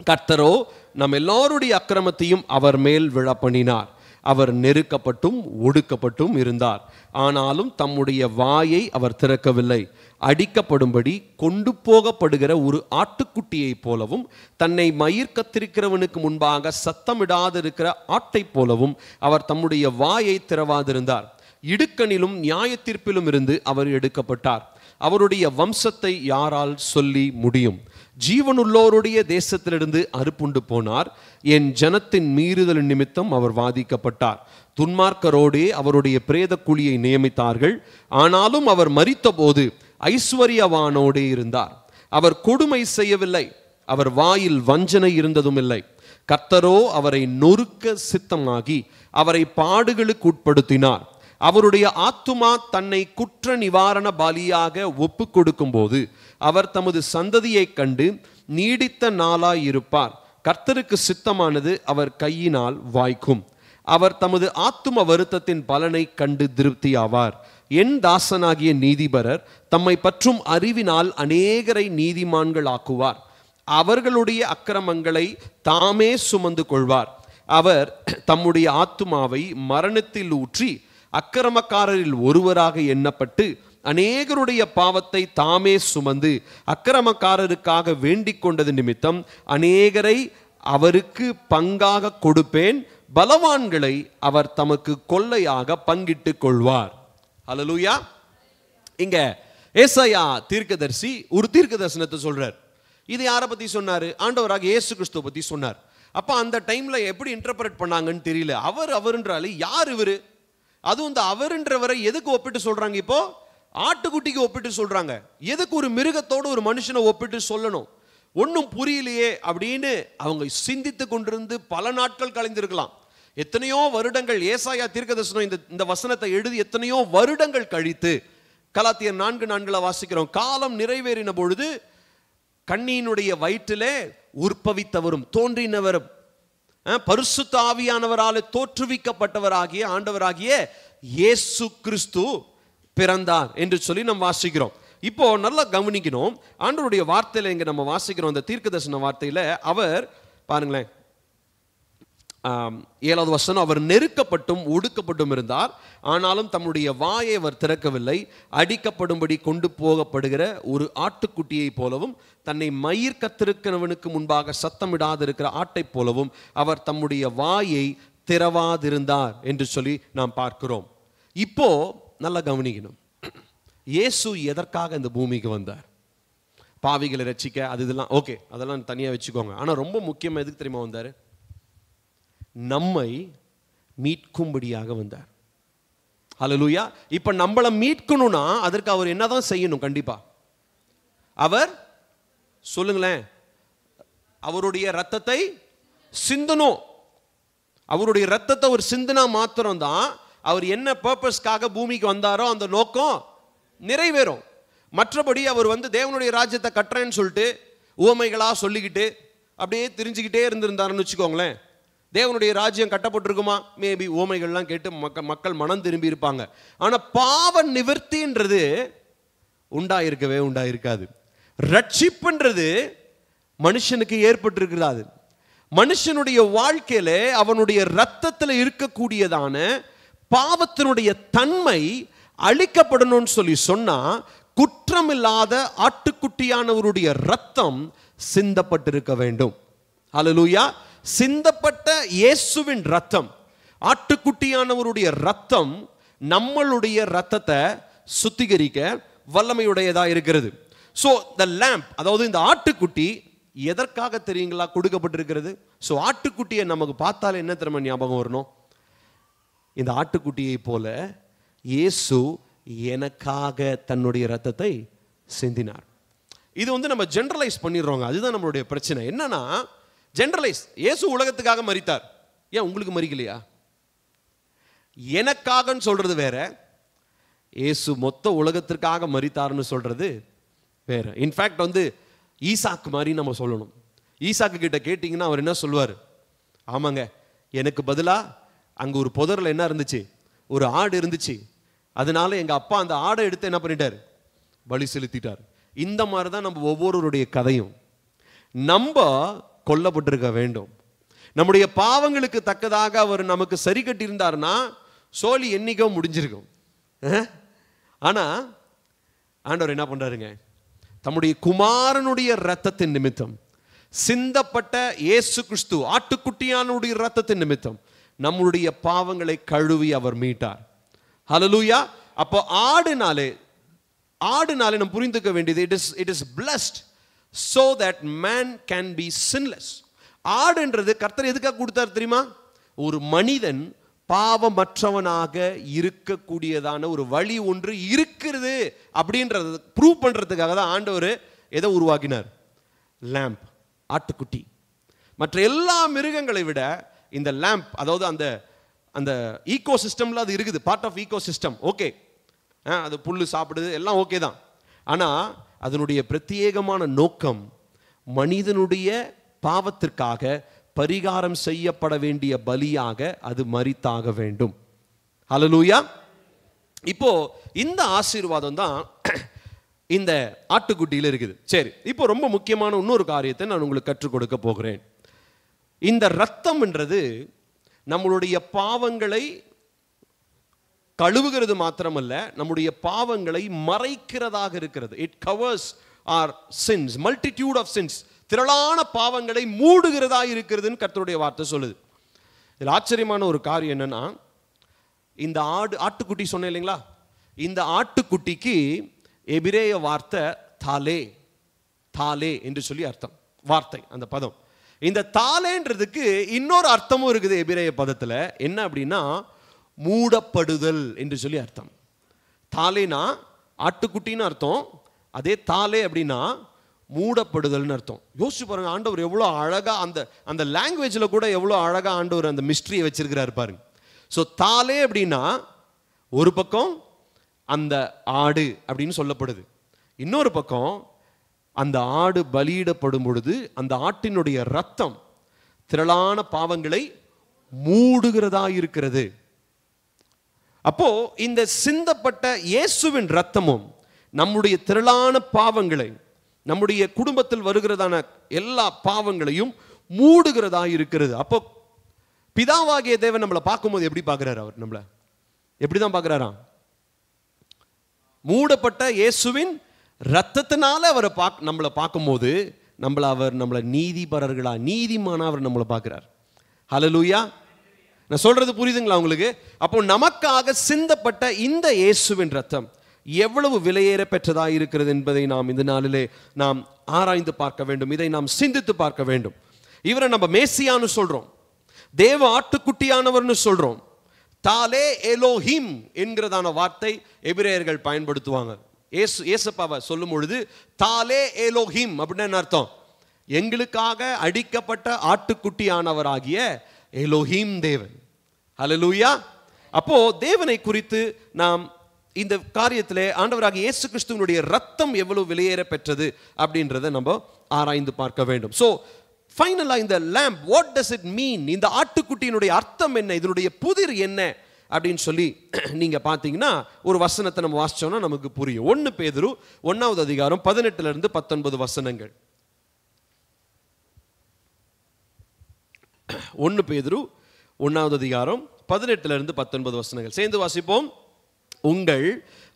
கர்த்தரோ நம் எல்லாருடைய அக்கிரமத்தையும் அவர் மேல் விழப்பண்ணினார். அவர் நெருக்கப்பட்டும் ஒடுக்கப்பட்டும் இருந்தார், ஆனாலும் தம்முடைய வாயை அவர் திறக்கவில்லை. அடிக்கப்படும்படி கொண்டு போகப்படுகிற ஒரு ஆட்டுக்குட்டியை போலவும் தன்னை மயிர் கத்திருக்கிறவனுக்கு முன்பாக சத்தமிடாதிருக்கிற ஆட்டை போலவும் அவர் தம்முடைய வாயை திறவாதிருந்தார். இடுக்கணிலும் நியாய தீர்ப்பிலும் இருந்து அவர் எடுக்கப்பட்டார். அவருடைய வம்சத்தை யாரால் சொல்லி முடியும்? ஜீவனுள்ளோருடைய தேசத்திலிருந்து அறுப்புண்டு போனார். என் ஜனத்தின் மீறுதல் நிமித்தம் அவர் வாதிக்கப்பட்டார். துன்மார்க்கரோடே அவருடைய பிரேத குழியை நியமித்தார்கள். ஆனாலும் அவர் மரித்த போது ஐஸ்வர்யவானோடே இருந்தார். அவர் கொடுமை செய்யவில்லை, அவர் வாயில் வஞ்சனை இருந்ததும் இல்லை. கர்த்தரோ அவரை நொறுக்க சித்தமாகி அவரை பாடுகளுக்கு உட்படுத்தினார். அவருடைய ஆத்துமா தன்னை குற்ற நிவாரண பலியாக ஒப்பு கொடுக்கும் போது அவர் தமது சந்ததியை கண்டு நீடித்த நாளாய் இருப்பார். கர்த்தருக்கு சித்தமானது அவர் கையினால் வாய்க்கும். அவர் தமது ஆத்தும வருத்தத்தின் பலனை கண்டு திருப்தியாவார். என் தாசனாகிய நீதிபரர் தம்மை பற்றும் அறிவினால் அநேகரை நீதிமான்கள் ஆக்குவார். அவர்களுடைய அக்கிரமங்களை தாமே சுமந்து கொள்வார். அவர் தம்முடைய ஆத்துமாவை மரணத்தில் ஊற்றி அக்கிரமக்காரரில் ஒருவராக எண்ணப்பட்டு அநேகருடைய பாவத்தை தாமே சுமந்து அக்கிரமக்காரருக்காக வேண்டிக் கொண்டது நிமித்தம் அநேகரை அவருக்கு பங்காக கொடுப்பேன். பலவான்களை அவர் தமக்கு கொள்ளையாக பங்கிட்டுக் கொள்வார். அல்லேலூயா. இங்க ஏசாயா தீர்க்கதரிசி ஒரு தீர்க்க தரிசனத்தை சொல்றார். இது யாரை பத்தி சொன்னாரு? ஆண்டவராக இயேசு கிறிஸ்துவ பத்தி சொன்னார். அப்ப அந்த டைம்ல எப்படி இன்டர்பிரட் பண்ணாங்கன்னு தெரியல. அவருன்றாலே யார் இவரு? அதுவும் இந்த அவருன்றவரை எதுக்கு ஒப்பிட்டு சொல்றாங்க? இப்போ ஆட்டுக்குட்டிக்கு ஒப்பிட்டு சொல்றாங்க. எதுக்கு ஒரு மிருகத்தோடு ஒரு மனுஷனை ஒப்பிட்டு சொல்லணும்? ஒன்றும் புரியலையே அப்படின்னு அவங்க சிந்தித்து கொண்டிருந்து பல நாட்கள் கழிந்திருக்கலாம். எத்தனையோ வருடங்கள் ஏசாயா தீர்க்கதரிசனம் இந்த வசனத்தை எழுதி எத்தனையோ வருடங்கள் கழித்து கலாத்தியர் 4:4 வாசிக்கிறோம். காலம் நிறைவேறின பொழுது கண்ணியினுடைய வயிற்றிலே உற்பவித்தவரும் தோன்றினவரும் பரிசுத்த ஆவியானவரால் தோற்றுவிக்கப்பட்டவராகிய ஆண்டவராகிய இயேசு கிறிஸ்து பிறந்தார் என்று சொல்லி நம்ம வாசிக்கிறோம். இப்போ நல்லா கவனிக்கணும். ஆண்டவருடைய வார்த்தையில இங்க நம்ம வாசிக்கிறோம். அந்த தீர்க்கதரிசன வார்த்தையில அவர் பாருங்களேன், 7வது வசனம், அவர் நெருக்கப்பட்டும் ஒடுக்கப்பட்டும் இருந்தார், ஆனாலும் தம்முடைய வாயை அவர் திறக்கவில்லை. அடிக்கப்படும்படி கொண்டு போகப்படுகிற ஒரு ஆட்டுக்குட்டியை போலவும் தன்னை மயிர் கத்திருக்கிறவனுக்கு முன்பாக சத்தமிடாதிருக்கிற ஆட்டை போலவும் அவர் தம்முடைய வாயை திறவாதிருந்தார் என்று சொல்லி நாம் பார்க்கிறோம். இப்போ நல்லா கவனிக்கணும். இயேசு எதற்காக இந்த பூமிக்கு வந்தார்? பாவிகளை ரட்சிக்க, அது இதெல்லாம் ஓகே, அதெல்லாம் தனியா வச்சுக்கோங்க. ஆனா ரொம்ப முக்கியமா எதுக்கு தெரியுமா வந்தாரு? நம்மை மீட்கும்படியாக வந்தார். ஹல்லேலூயா. இப்ப நம்மளை மீட்கணும்னா அதற்கு அவர் என்னதான் செய்யணும்? கண்டிப்பா அவர் சொல்லுங்களேன், அவருடைய ரத்தத்தை சிந்தணும். அவருடைய ரத்தத்தை ஒரு சிந்தனா மாத்திரம் தான் அவர் என்ன பர்பஸ்க்காக பூமிக்கு வந்தாரோ அந்த நோக்கம் நிறைவேறும். மற்றபடி அவர் தேவனுடைய ராஜ்யத்தை கட்டுறேன்னு சொல்லிட்டு உவமைகளா சொல்லிக்கிட்டு அப்படியே தெரிஞ்சுக்கிட்டே இருந்திருந்தாருன்னு வச்சுக்கோங்களேன், தேவனுடைய ராஜ்யம் கட்டப்பட்டிருக்குமா? மேபி உவமைகள்லாம் கேட்டு மக்கள் மனம் திரும்பி இருப்பாங்க. ஆனா பாவ நிவர்த்தின்றது உண்டாயிருக்காது. ரட்சிப்புன்றது மனுஷனுக்கு ஏற்பட்டிருக்கிறாது. மனுஷனுடைய வாழ்க்கையில அவனுடைய ரத்தத்தில் இருக்கக்கூடியதான பாவத்தினுடைய தன்மை அழிக்கப்படணும்னு சொல்லி சொன்னா குற்றமில்லாத ஆட்டுக்குட்டியானவருடைய ரத்தம் சிந்தப்பட்டிருக்க வேண்டும். ஹல்லேலூயா. சிந்தப்பட்ட இயேசுவின் ரத்தம், ஆட்டுக்குட்டியானவருடைய ரத்தம் நம்மளுடைய ரத்தத்தை சுத்திகரிக்க வல்லமையுடையதா இருக்கிறது. சோ த லேம்ப், அதாவது இந்த ஆட்டுக்குட்டி எதற்காக தெரியுங்களா கொடுக்கப்பட்டிருக்கிறது? சோ ஆட்டுக்குட்டியை நமக்கு பார்த்தாலே என்ன தெரியுமா ஞாபகம் வரணும்? இந்த ஆட்டுக்குட்டியை போல இயேசு எனக்காக தன்னுடைய ரத்தத்தை சிந்தினார். இது நம்ம ஜெனரலைஸ் பண்ணிடுறோங்க. அதுதான் நம்மளுடைய பிரச்சனை. என்னன்னா ஜெனரலைஸ், இயேசு உலகத்துக்காக மரித்தார், ஏன் உங்களுக்கு மரிக்கலையா? எனக்காகன்னு சொல்றது வேற, இயேசு மொத்த உலகத்திற்காக மரித்தார்னு சொல்றது வேற. இன்ஃபேக்ட் ஈசாக்கு மாதிரி நம்ம சொல்லணும். ஈசாக்கு கிட்ட கேட்டீங்கன்னா அவர் என்ன சொல்லுவார்? ஆமாங்க, எனக்கு பதிலா அங்க ஒரு புதர்ல என்ன இருந்துச்சு? ஒரு ஆடு இருந்துச்சு. அதனால எங்க அப்பா அந்த ஆடை எடுத்து என்ன பண்ணிட்டார்? பலி செலுத்திட்டார். இந்த மாதிரி தான் நம்ம ஒவ்வொருவருடைய கதையும். நம்ம கொல்லப்பட்டிருக்க வேண்டும். நம்முடைய பாவங்களுக்கு தக்கதாக அவர் நமக்கு சரி கட்டியிருந்தார்னா சோலி என்னைக்கோ முடிஞ்சிருக்கும். ஆனா ஆண்டவர் என்ன பண்றாருங்க? தம்முடைய குமாரனுடைய இரத்தத்தின் நிமித்தம், சிந்தப்பட்ட இயேசு கிறிஸ்து ஆட்டுக்குட்டியானுடைய இரத்தத்தின் நிமித்தம் நம்முடைய பாவங்களை கழுவி அவர் மீட்டார். ஹல்லேலூயா. அப்போ ஆடுனாலே நம்ம புரிந்துக்க வேண்டியது, it is blessed so that man can be sinless. ஆடுன்றது கர்த்தர் எதுக்காக கொடுத்தார் தெரியுமா? ஒரு மனிதன் பாவமற்றவனாக இருக்கக்கூடியதான ஒரு வழி ஒன்று இருக்கிறது அப்படின்றது ப்ரூவ் பண்றதுக்காக தான் ஆண்டவர் எதை உருவாக்கினார்? லேம்ப், ஆட்டுக்குட்டி. மற்ற எல்லா மிருகங்களை விட இந்த லேம்ப், அதாவது அந்த அந்த ஈகோ சிஸ்டம்ல அது இருக்குது, part of ecosystem. Okay, அது புல்லு சாப்பிடுது, எல்லாம் ஓகே தான். ஆனா அதனுடைய பிரத்யேகமான நோக்கம் மனிதனுடைய பாவத்திற்காக பரிகாரம் செய்யப்பட வேண்டிய பலியாக அது மரித்தாக வேண்டும். ஹல்லேலூயா. இப்போ இந்த ஆசீர்வாதம் தான் இந்த ஆட்டுக்குட்டியில் இருக்குது. சரி, இப்போ ரொம்ப முக்கியமான இன்னொரு காரியத்தை நான் உங்களுக்கு கற்றுக் கொடுக்க போகிறேன். இந்த இரத்தம்ன்றது நம்மளுடைய பாவங்களை கழுவுகிறது மாத்திரமல்ல, நம்முடைய பாவங்களை மறைக்கிறதாக இருக்கிறது. It covers our sins, multitude of sins. திரளான பாவங்களை மூடுகிறதா இருக்கிறதுன்னு கர்த்தருடைய வார்த்தை சொல்லுது. இதில் ஆச்சரியமான ஒரு காரியம் என்னன்னா, இந்த ஆட்டுக்குட்டி சொன்னேன் இல்லைங்களா, இந்த ஆட்டுக்குட்டிக்கு எபிரேய வார்த்தை தாலே, தாலே என்று சொல்லி அர்த்தம். வார்த்தை, அந்த பதம். இந்த தாலேன்றதுக்கு இன்னொரு அர்த்தமும் இருக்குது எபிரேய பதத்தில். என்ன அப்படின்னா, மூடப்படுதல் என்று சொல்லி அர்த்தம். தாலேனா ஆட்டுக்குட்டின்னு அர்த்தம், அதே தாலே அப்படின்னா மூடப்படுதல்னு அர்த்தம். யோசிச்சு பாருங்க, ஆண்டவர் எவ்வளோ அழகா அந்த லாங்குவேஜில் கூட எவ்வளோ அழகா ஆண்டவர் அந்த மிஸ்ட்ரியை வச்சிருக்கிறாரு பாருங்க. ஸோ தாலே அப்படின்னா ஒரு பக்கம் அந்த ஆடு அப்படின்னு சொல்லப்படுது, இன்னொரு பக்கம் அந்த ஆடு பலியிடப்படும் பொழுது அந்த ஆட்டினுடைய ரத்தம் திரளான பாவங்களை மூடுகிறதா இருக்கிறது. அப்போ இந்த சிந்தப்பட்ட இயேசுவின் ரத்தமும் நம்முடைய திரளான பாவங்களை, நம்முடைய குடும்பத்தில் வருகிறதான எல்லா பாவங்களையும் மூடுகிறதா இருக்கிறது. அப்போ பிதாவாகிய தேவன் நம்மளை பார்க்கும்போது எப்படி பார்க்கிறார்? அவர் நம்மளை எப்படிதான் பார்க்கிறாராம்? மூடப்பட்ட இயேசுவின் ரத்தத்தினால அவரை நம்மளை பார்க்கும்போது நம்மளை நீதிபரர்களா, நீதிமானா அவர் நம்மளை பார்க்கிறார். ஹல்லேலூயா. நான் சொல்றது புரியுதுங்களா உங்களுக்கு? அப்போ நமக்காக சிந்தப்பட்ட இந்த இயேசுவின் ரத்தம் எவ்வளவு விலையேற பெற்றதா இருக்கிறது என்பதை நாம் இந்த நாளிலே நாம் ஆராய்ந்து பார்க்க வேண்டும். இதை நாம் சிந்தித்து பார்க்க வேண்டும். இவரை நம்ம மேசியான்னு சொல்றோம், தேவ ஆட்டுக்குட்டியானவர்னு சொல்றோம். தாலே எலோஹிம் என்கிறதான வார்த்தை எபிரேயர்கள் பயன்படுத்துவாங்க. ஏசப்பாவை சொல்லும் பொழுது தாலே எலோஹிம் அப்படின்னு அர்த்தம், எங்களுக்காக அடிக்கப்பட்ட ஆட்டுக்குட்டியானவராகிய எலோஹிம் தேவன். ஹல்லேலூயா. அப்போ தேவனை குறித்து நாம் இந்த காரியத்திலே ஆண்டவராகிய இயேசு கிறிஸ்துவினுடைய ரத்தம் எவ்வளவு விலையேற பெற்றது அப்படின்றத நம்ம ஆராய்ந்து பார்க்க வேண்டும். ஸோ ஃபைனலா இந்த lamb, what does it mean? இந்த ஆட்டுக்குட்டியினுடைய அர்த்தம் என்ன, இதனுடைய புதிர் என்ன அப்படின்னு சொல்லி நீங்க பார்த்தீங்கன்னா ஒரு வசனத்தை நம்ம வாசிச்சோம்னா நமக்கு புரியும். 1 பேதுரு 1வது அதிகாரம் 18 - 19 வசனங்கள். 1 பேதுரு 1வது அதிகாரம் 18 - 19 வசனங்கள் சேர்ந்து வாசிப்போம். உங்கள்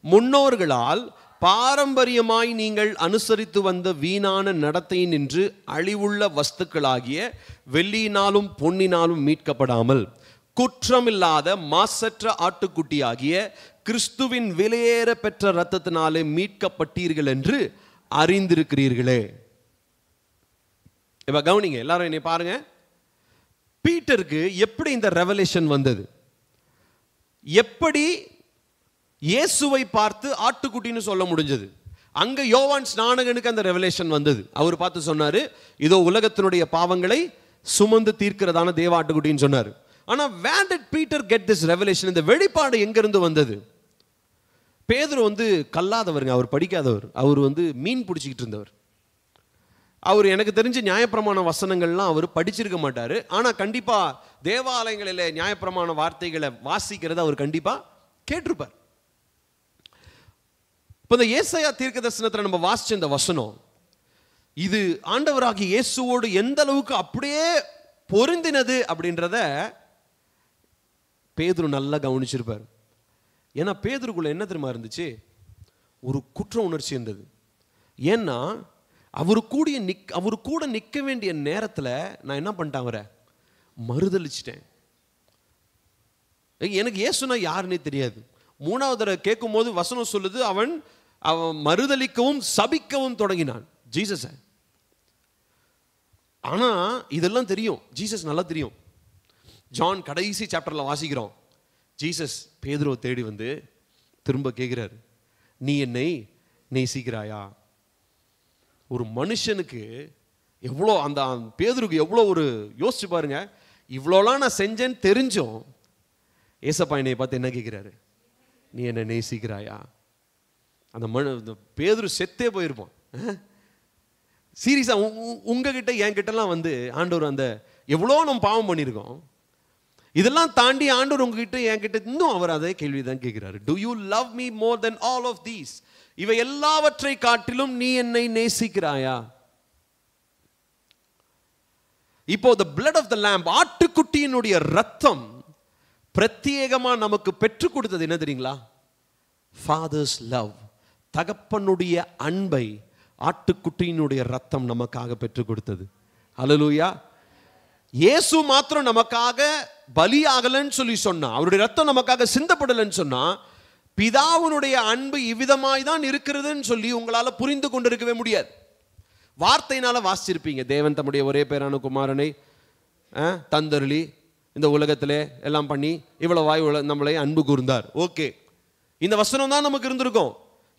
முன்னோர்களால் பாரம்பரியமாய் நீங்கள் அனுசரித்து வந்த வீணான நடத்தையினின்று அழிவுள்ள வஸ்துக்களாகிய வெள்ளியினாலும் பொன்னினாலும் மீட்கப்படாமல் குற்றமில்லாத மாசற்ற ஆட்டுக்குட்டியாகிய கிறிஸ்துவின் விலையேற பெற்ற இரத்தத்தினாலே மீட்கப்பட்டீர்கள் என்று அறிந்திருக்கிறீர்களே. இப்ப கவனிங்க, எல்லாரும் என்னை பாருங்க. பீட்டருக்கு எப்படி இந்த ரெவலேஷன் வந்தது? எப்படி இயேசுவை பார்த்து ஆட்டுக்குட்டின்னு சொல்ல முடிஞ்சது? அங்க யோவான் ஸ்நானகனுக்கு அந்த ரெவலேஷன் வந்தது. அவர் பார்த்து சொன்னாரு, இதோ உலகத்தினுடைய பாவங்களை சுமந்து தீர்க்கிறதான தேவ ஆட்டுக்குட்டின்னு சொன்னாரு. ஆனா where did Peter get this revelation? இந்த வெளிப்பாடு எங்க இருந்து வந்தது? பேதுரு கல்லாதவருங்க, அவர் படிக்காதவர், அவர் மீன் பிடிச்சிக்கிட்டு இருந்தவர். அவர் எனக்கு தெரிஞ்சு நியாயப்பிரமாண வசனங்கள்லாம் அவர் படிச்சிருக்க மாட்டாரு. ஆனா கண்டிப்பா தேவாலயங்களில் நியாயப்பிரமாண வார்த்தைகளை வாசிக்கிறத அவர் கண்டிப்பா கேட்டிருப்பார். இப்போ இந்த ஏசாயா தீர்க்கதரிசனத்தில் நம்ம வாசிச்ச இந்த வசனம், இது ஆண்டவராகிய இயேசுவோடு எந்த அளவுக்கு அப்படியே பொருந்தினது அப்படின்றத பேதுரு நல்லா கவனிச்சிருப்பார். ஏன்னா பேதுருக்குள்ள என்ன தெரியுமா இருந்துச்சு? ஒரு குற்ற உணர்ச்சி இருந்தது. ஏன்னா அவரு கூட நிற்க வேண்டிய நேரத்தில் நான் என்ன பண்ணிட்டேன்? அவரை மறுதளிச்சிட்டேன். எனக்கு இயேசுனா யாருன்னே தெரியாது. 3வது தடவை கேட்கும் போது வசனம் சொல்லுது, அவன் மறுதளிக்கவும் சபிக்கவும் தொடங்கினான் ஜீசஸ. ஆனா இதெல்லாம் தெரியும், ஜீசஸ் நல்லா தெரியும். ஜான் கடைசி சாப்டர்ல வாசிக்கிறோம், ஜீசஸ் பேதுருவை தேடி வந்து திரும்ப கேட்கிறார், நீ என்னை நேசிக்கிறாயா? ஒரு மனுஷனுக்கு எவ்வளோ, அந்த பேதுருக்கு எவ்வளோ ஒரு யோசிச்சு பாருங்க. இவ்வளோலாம் நான் செஞ்சேன்னு தெரிஞ்சும் ஏசப்பா என்னை பார்த்து என்ன கேட்கிறாரு? நீ என்ன நேசிக்கிறாயா? அந்த பேதுரு செத்தே போயிருப்பான். சீரியஸா உங்ககிட்ட என்கிட்டலாம் வந்து ஆண்டவர் அந்த எவ்வளோ நம்ம பாவம் பண்ணியிருக்கோம், இதெல்லாம் தாண்டி ஆண்டவர் உங்ககிட்ட என்கிட்ட இன்னும் அவர் அதே கேள்வி தான் கேட்கிறாரு. Do you love me more then all of these? இவை எல்லாவற்றை காட்டிலும் நீ என்னை நேசிக்கிறாயா? இப்போ the blood of the lamb, ஆட்டுக்குட்டியினுடைய ரத்தம் பிரத்யேகமா நமக்கு பெற்றுக் கொடுத்தது என்ன தெரியுங்களா? Father's love. தகப்பனுடைய அன்பை ஆட்டுக்குட்டியினுடைய ரத்தம் நமக்காக பெற்றுக் கொடுத்தது. ஹல்லேலூயா. இயேசு மாத்திரம் நமக்காக பலியாகலன்னு சொல்லி சொன்னா, அவருடைய ரத்தம் நமக்காக சிந்தப்படலன்னு சொன்னா, பிதாவினுடைய அன்பு இவ்விதமாய் தான் இருக்கிறதுன்னு சொல்லி உங்களால புரிந்து கொண்டிருக்கவே முடியாது. வார்த்தையினால வாசிச்சிருப்பீங்க, தேவன் தம்முடைய ஒரே பேரான குமாரனை தந்தருளி இந்த உலகத்திலே எல்லாம் பண்ணி இவ்வளவாய் நம்மளை அன்பு கூர்ந்தார். ஓகே, இந்த வசனம் தான் நமக்கு இருந்திருக்கும்.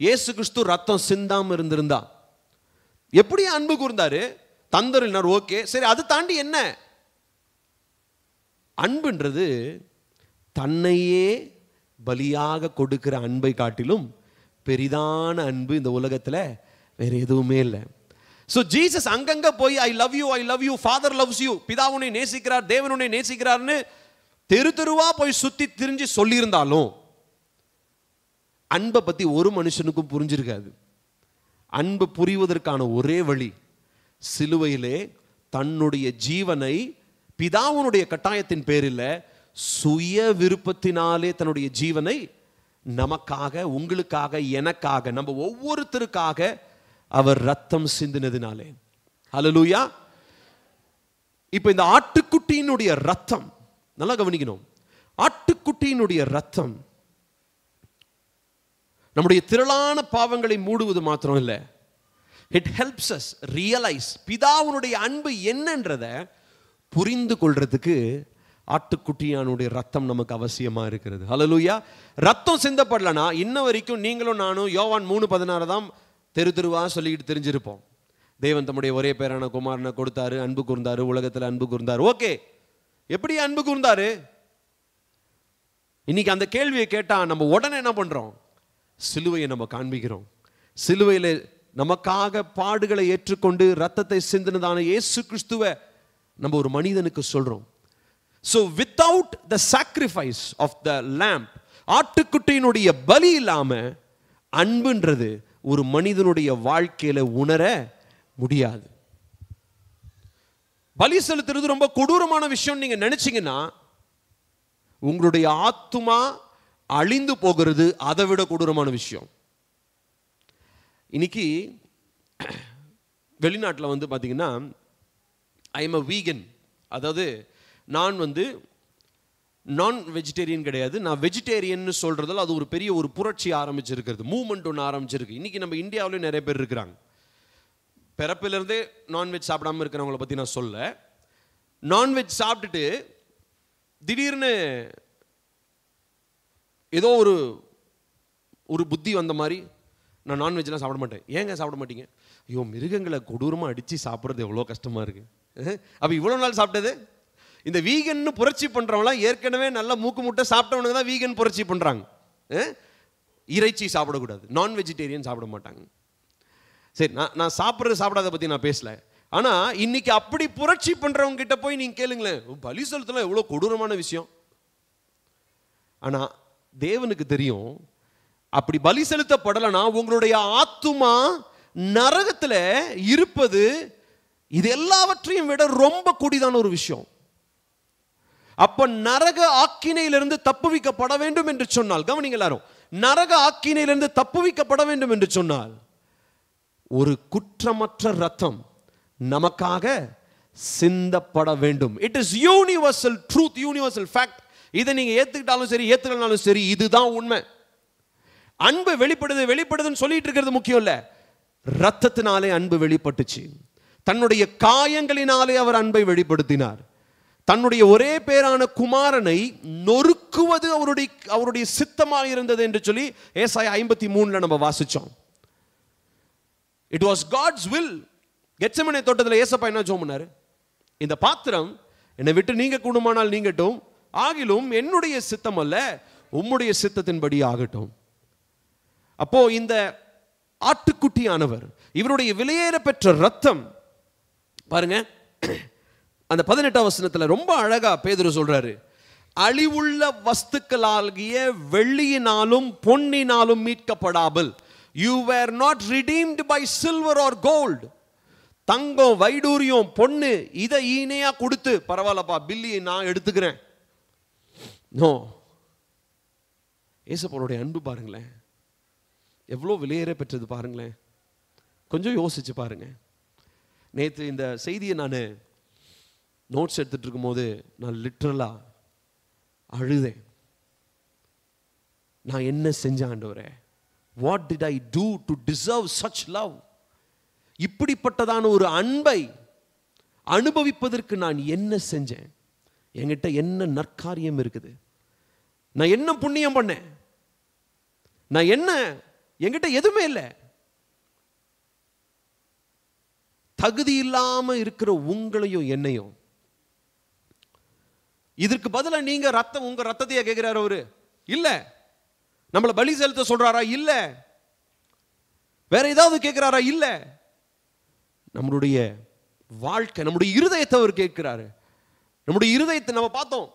இயேசு கிறிஸ்து ரத்தம் சிந்தாம இருந்திருந்தா எப்படி அன்பு கூர்ந்தாரு? தந்தருளினார். ஓகே, சரி, அது தாண்டி என்ன? அன்புன்றது தன்னையே பலியாக கொடுக்கிற அன்பை காட்டிலும் பெரிதான அன்பு இந்த உலகத்துல வேற எதுவுமே இல்லை. So Jesus அங்கங்க போய் I love you, Father loves you, பிதா உன்னை நேசிக்கிறார், தேவன் உன்னை நேசிக்கிறார்னு தெரு தெருவா போய் சுத்தி திரிஞ்சு சொல்லியிருந்தாலும் அன்பை பத்தி ஒரு மனுஷனுக்கும் புரிஞ்சிருக்காது. அன்பு புரிவதற்கான ஒரே வழி, சிலுவையிலே தன்னுடைய ஜீவனை பிதாவுனுடைய கட்டாயத்தின் பேரில் சுய விருப்பத்தினாலே தன்னுடைய ஜீவனை நமக்காக, உங்களுக்காக, எனக்காக, நம்ம ஒவ்வொருத்தருக்காக அவர் ரத்தம் சிந்தினதினாலே. ஹல்லேலூயா. இப்ப இந்த ஆட்டுக்குட்டியினுடைய ரத்தம் நல்லா கவனிக்கணும். ஆட்டுக்குட்டியினுடைய ரத்தம் நம்முடைய திரளான பாவங்களை மூடுவது மாத்திரம் இல்லை, இட் ஹெல்ப்ஸ் அஸ் ரியலைஸ் பிதாவுனுடைய அன்பு என்னன்றத புரிந்து கொள்றதுக்கு ஆட்டுக்குட்டியானுடைய ரத்தம் நமக்கு அவசியமா இருக்கிறது. ஹல்லேலூயா. ரத்தம் சிந்தப்படலனா இன்ன வரைக்கும் நீங்களும் நானும் யோவான் 3:16 தான் தெரு தெருவா சொல்லிக்கிட்டு தெரிஞ்சிருப்போம். தேவன் தம்முடைய ஒரே பேரான குமாரனை கொடுத்தாரு, அன்பு கூர்ந்தாரு, உலகத்தில் அன்பு கூர்ந்தாரு. ஓகே, எப்படி அன்பு கூர்ந்தாரு? இன்னைக்கு அந்த கேள்வியை கேட்டா நம்ம உடனே என்ன பண்றோம்? சிலுவையை நம்ம காண்பிக்கிறோம். சிலுவையில நமக்காக பாடுகளை ஏற்றுக்கொண்டு ரத்தத்தை சிந்தினதான இயேசு கிறிஸ்துவை நம்ம ஒரு மனிதனுக்கு சொல்றோம். So without the sacrifice of the lamb, ஆட்டுக்குட்டியினுடைய பலி இல்லாம அன்புன்றது ஒரு மனிதனுடைய வாழ்க்கையில உணர முடியாது. பலி செலுத்துறது ரொம்ப கொடூரமான விஷயம் நீங்க நினைச்சீங்கன்னா உங்களுடைய ஆத்துமா அழிந்து போகிறது அதை விட கொடூரமான விஷயம். இன்னைக்கு வெளிநாட்டில் வந்து பார்த்தீங்கன்னா ஐ எம் அ வீகன், அதாவது நான் வந்து நான் வெஜிடேரியன் கிடையாது, நான் வெஜிடேரியன் சொல்றதால அது ஒரு பெரிய ஒரு புரட்சி ஆரம்பிச்சிருக்கிறது, மூவ்மெண்ட் ஒன்று ஆரம்பிச்சிருக்கு. இன்னைக்கு நம்ம இந்தியாவிலேயும் நிறைய பேர் இருக்கிறாங்க. பிறப்பிலிருந்தே நான்வெஜ் சாப்பிடாம இருக்கிறவங்கள பற்றி நான் சொல்ல, நான்வெஜ் சாப்பிட்டுட்டு திடீர்னு ஏதோ ஒரு புத்தி வந்த மாதிரி நான் நான்வெஜ்லாம் சாப்பிட மாட்டேன். ஏங்க சாப்பிட மாட்டீங்க? ஐயோ, மிருகங்களை கொடூரமாக அடித்து சாப்பிட்றது எவ்வளோ கஷ்டமாக இருக்கு. அப்போ இவ்வளோ நாள் சாப்பிட்டது இந்த வீகன்னு புரட்சி பண்ணுறவங்களாம் ஏற்கனவே நல்லா மூக்கு முட்டை சாப்பிட்டவனுக்கு தான் வீகன் புரட்சி பண்ணுறாங்க. இறைச்சி சாப்பிடக்கூடாது, நான் வெஜிடேரியன் சாப்பிட மாட்டாங்க. சரி, நான் சாப்பிடாத பற்றி நான் பேசல. ஆனால் இன்னைக்கு அப்படி புரட்சி பண்ணுறவங்க கிட்ட போய் நீங்கள் கேளுங்களேன், பலி செலுத்தலாம் எவ்வளோ கொடூரமான விஷயம். ஆனால் தேவனுக்கு தெரியும் அப்படி பலி செலுத்தப்படலைன்னா உங்களுடைய ஆத்துமா நரகத்துல இருப்பது இது எல்லாவற்றையும் விட ரொம்ப கொடிதான ஒரு விஷயம். அப்ப நரக ஆக்கினையிலிருந்து தப்புவிக்கப்பட வேண்டும் என்று சொன்னால், கவனிங்க எல்லாரும், நரக ஆக்கினையிலிருந்து தப்புவிக்கப்பட வேண்டும் என்று சொன்னால் ஒரு குற்றமற்ற ரத்தம் நமக்காக சிந்தப்பட வேண்டும். It is universal truth, universal fact. இதை நீங்க ஏத்துக்கிட்டாலும் சரி ஏத்துக்கலனாலும் சரி, இதுதான் உண்மை. அன்பு வெளிப்படுதுன்னு சொல்லிட்டு இருக்கிறது முக்கியம் இல்ல. ரத்தத்தினாலே அன்பு வெளிப்பட்டுச்சு. தன்னுடைய காயங்களினாலே அவர் அன்பை வெளிப்படுத்தினார். தன்னுடைய ஒரே பேரான குமாரனை நொறுக்குவது அவருடைய சித்தமாக இருந்தது என்று சொல்லி ஏசாயா 53 நம்ம வாசிச்சோம். It was God's will. Gethsemane தோட்டத்தில் ஏசப்பா என்ன ஜெபம் பண்ணாரு? இந்த பாத்திரம் என்னை விட்டு நீங்க கூடுமானால் நீங்கட்டும், ஆகிலும் என்னுடைய சித்தம் அல்ல உம்முடைய சித்தத்தின்படி ஆகட்டும். அப்போ இந்த ஆட்டுக்குட்டியானவர், இவருடைய விலையேற பெற்ற ரத்தம் பாருங்க, அந்த 18ஆம் வசனத்துல ரொம்ப அழகா பேதுரு சொல்றாரு, அழிவுள்ள வஸ்துக்களாகிய வெள்ளியினாலும் பொன்னினாலும் மீட்கப்படாமல், you were not redeemed by silver or gold. தங்கம் வைடூரியம் பொன்னு இதை ஈனையா கொடுத்து பரவாயில்லப்பா பில்லி நான் எடுத்துக்கிறேன். நோ. ஏசப்பாவுடைய அன்பு பாருங்களேன், எவ்வளோ விலையேற பெற்றது பாருங்களேன். கொஞ்சம் யோசிச்சு பாருங்க. நேற்று இந்த செய்தியை நான் நோட்ஸ் எடுத்துட்டு இருக்கும் போது நான் லிட்ரலா அழுதேன். நான் என்ன செஞ்சேன் ஆண்டவரே? What did I do to deserve such love? இப்படிப்பட்டதான ஒரு அன்பை அனுபவிப்பதற்கு நான் என்ன செஞ்சேன்? என்கிட்ட என்ன நற்காரியம் இருக்குது? நான் என்ன புண்ணியம் பண்ணேன்? நான் என்ன, என்கிட்ட எதுவுமே இல்லை. தகுதி இல்லாம இருக்கிற உங்களையும் என்னையும், இதற்கு பதிலா நீங்க ரத்தம், உங்க ரத்தத்தையே கேட்கிறாரு அவரு? இல்ல. நம்மளை பலி செலுத்த சொல்றாரா? இல்ல. வேற ஏதாவது கேட்கிறாரா? இல்ல. நம்மளுடைய வாழ்க்கை, நம்முடைய இருதயத்தை அவர் கேட்கிறாரு. நம்முடைய இருதயத்தை நம்ம பார்த்தோம்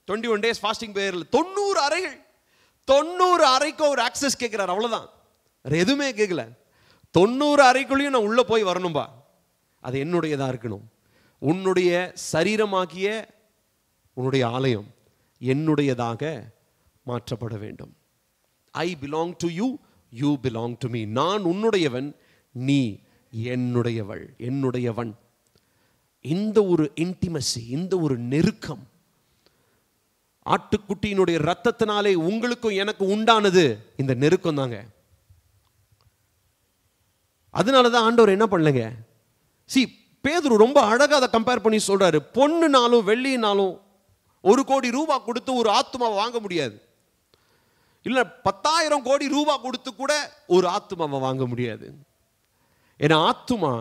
21 days ஃபாஸ்டிங் பிரேயர்ல 90 அறைகள், 90 அறைக்கு ஒரு ஆக்சஸ் கேட்கிறார். அவ்வளவுதான், வேற எதுவுமே கேட்கல. 90 அறைக்குள்ளேயும் நான் உள்ள போய் வரணும்பா, அது என்னுடையதா இருக்கணும். உன்னுடைய சரீரமாகிய உன்னுடைய ஆலயம் என்னுடையதாக மாற்றப்பட வேண்டும். I belong to you, you belong to me. நான் உன்னுடையவன், நீ என்னுடையவள், என்னுடையவன். இந்த ஒரு இன்டிமசி, இந்த ஒரு நெருக்கம் ஆட்டுக்குட்டியினுடைய ரத்தத்தினாலே உங்களுக்கும் எனக்கு உண்டானது இந்த நெருக்கம் தாங்க. அதனாலதான் ஆண்டவர் என்ன பண்ணலங்க, பேதுரு ரொம்ப அழகா அதை கம்பேர் பண்ணி சொல்றாரு. பொண்ணுனாலும் வெள்ளினாலும் 1 கோடி ரூபாய் கொடுத்து ஒரு ஆத்துமாவை வாங்க முடியாது. இல்ல 10,000 கோடி ரூபாய் கொடுத்து கூட ஒரு ஆத்துமாவை வாங்க முடியாது. ஏன்னா ஆத்துமா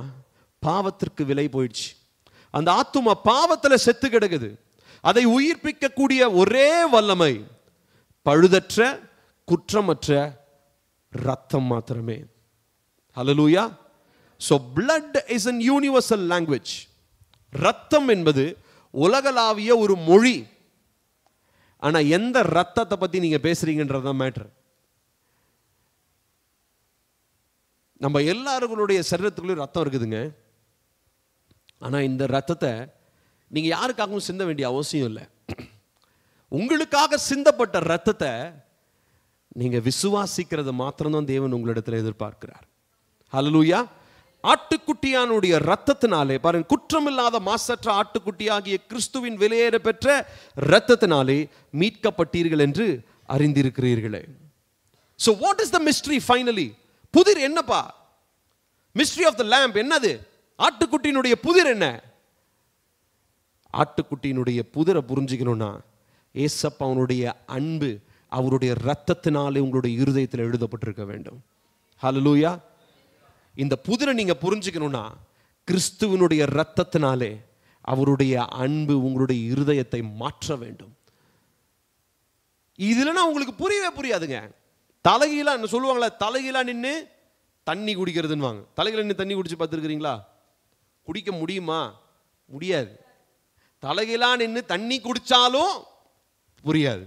பாவத்திற்கு விலை போயிடுச்சு. அந்த ஆத்துமா பாவத்தில் செத்து கிடக்குது. அதை உயிர்ப்பிக்கக்கூடிய ஒரே வல்லமை பழுதற்ற குற்றமற்ற ரத்தம் மாத்திரமே. ஹல்லேலூயா. So blood is an universal language. ரத்தம் என்பது உலகளாவிய ஒரு மொழி. ஆனா எந்த ரத்தத்தை பத்தி நீங்க பேசுறீங்கன்றதுதான் மேட்டர். நம்ம எல்லாருடைய சரீரத்துக்குள்ளேயும் ரத்தம் இருக்குதுங்க. ஆனா இந்த ரத்தத்தை நீங்க யாருக்காகவும் சிந்த வேண்டிய அவசியம் இல்லை. உங்களுக்காக சிந்தப்பட்ட ரத்தத்தை நீங்க விசுவாசிக்கிறது மாத்திரம்தான் தேவன் உங்களிடத்தில் எதிர்பார்க்கிறார். ஹல்லேலூயா. ஆட்டுக்குட்டியானுடைய ரத்தத்தினாலே பாருங்க, குற்றமில்லாத மாசற்ற ஆட்டுக்குட்டியாகிய கிறிஸ்துவின் விலையேற பெற்ற ரத்தத்தினாலே மீட்கப்பட்டீர்கள் என்று அறிந்திருக்கிறீர்களே. So what is the mystery finally? புதிர் என்னப்பா? mystery of the lamb என்னது? ஆட்டுக்குட்டியினுடைய புதிர் என்ன? ஆட்டுக்குட்டியினுடைய புதிரை புரிஞ்சுக்கணும்னா ஏசப்பா அவனுடைய அன்பு அவருடைய ரத்தத்தினாலே உங்களுடைய இருதயத்தில் எழுதப்பட்டிருக்க வேண்டும். ஹல்லேலூயா. இந்த புதிரை நீங்க புரிஞ்சுக்கணும்னா கிறிஸ்துவனுடைய ரத்தத்தினாலே அவருடைய அன்பு உங்களுடைய இருதயத்தை மாற்ற வேண்டும். இதுலனா உங்களுக்கு புரியவே புரியாதுங்க. தலைகீழா சொல்லுவாங்களா, தலைகீழா நின்று தண்ணி குடிக்கிறதுன்னு. தலைகீழா நின்று தண்ணி குடிச்சு பார்த்துருக்கிறீங்களா? குடிக்க முடியுமா? முடியாது. தலைகீழா நின்று தண்ணி குடிச்சாலும் புரியாது.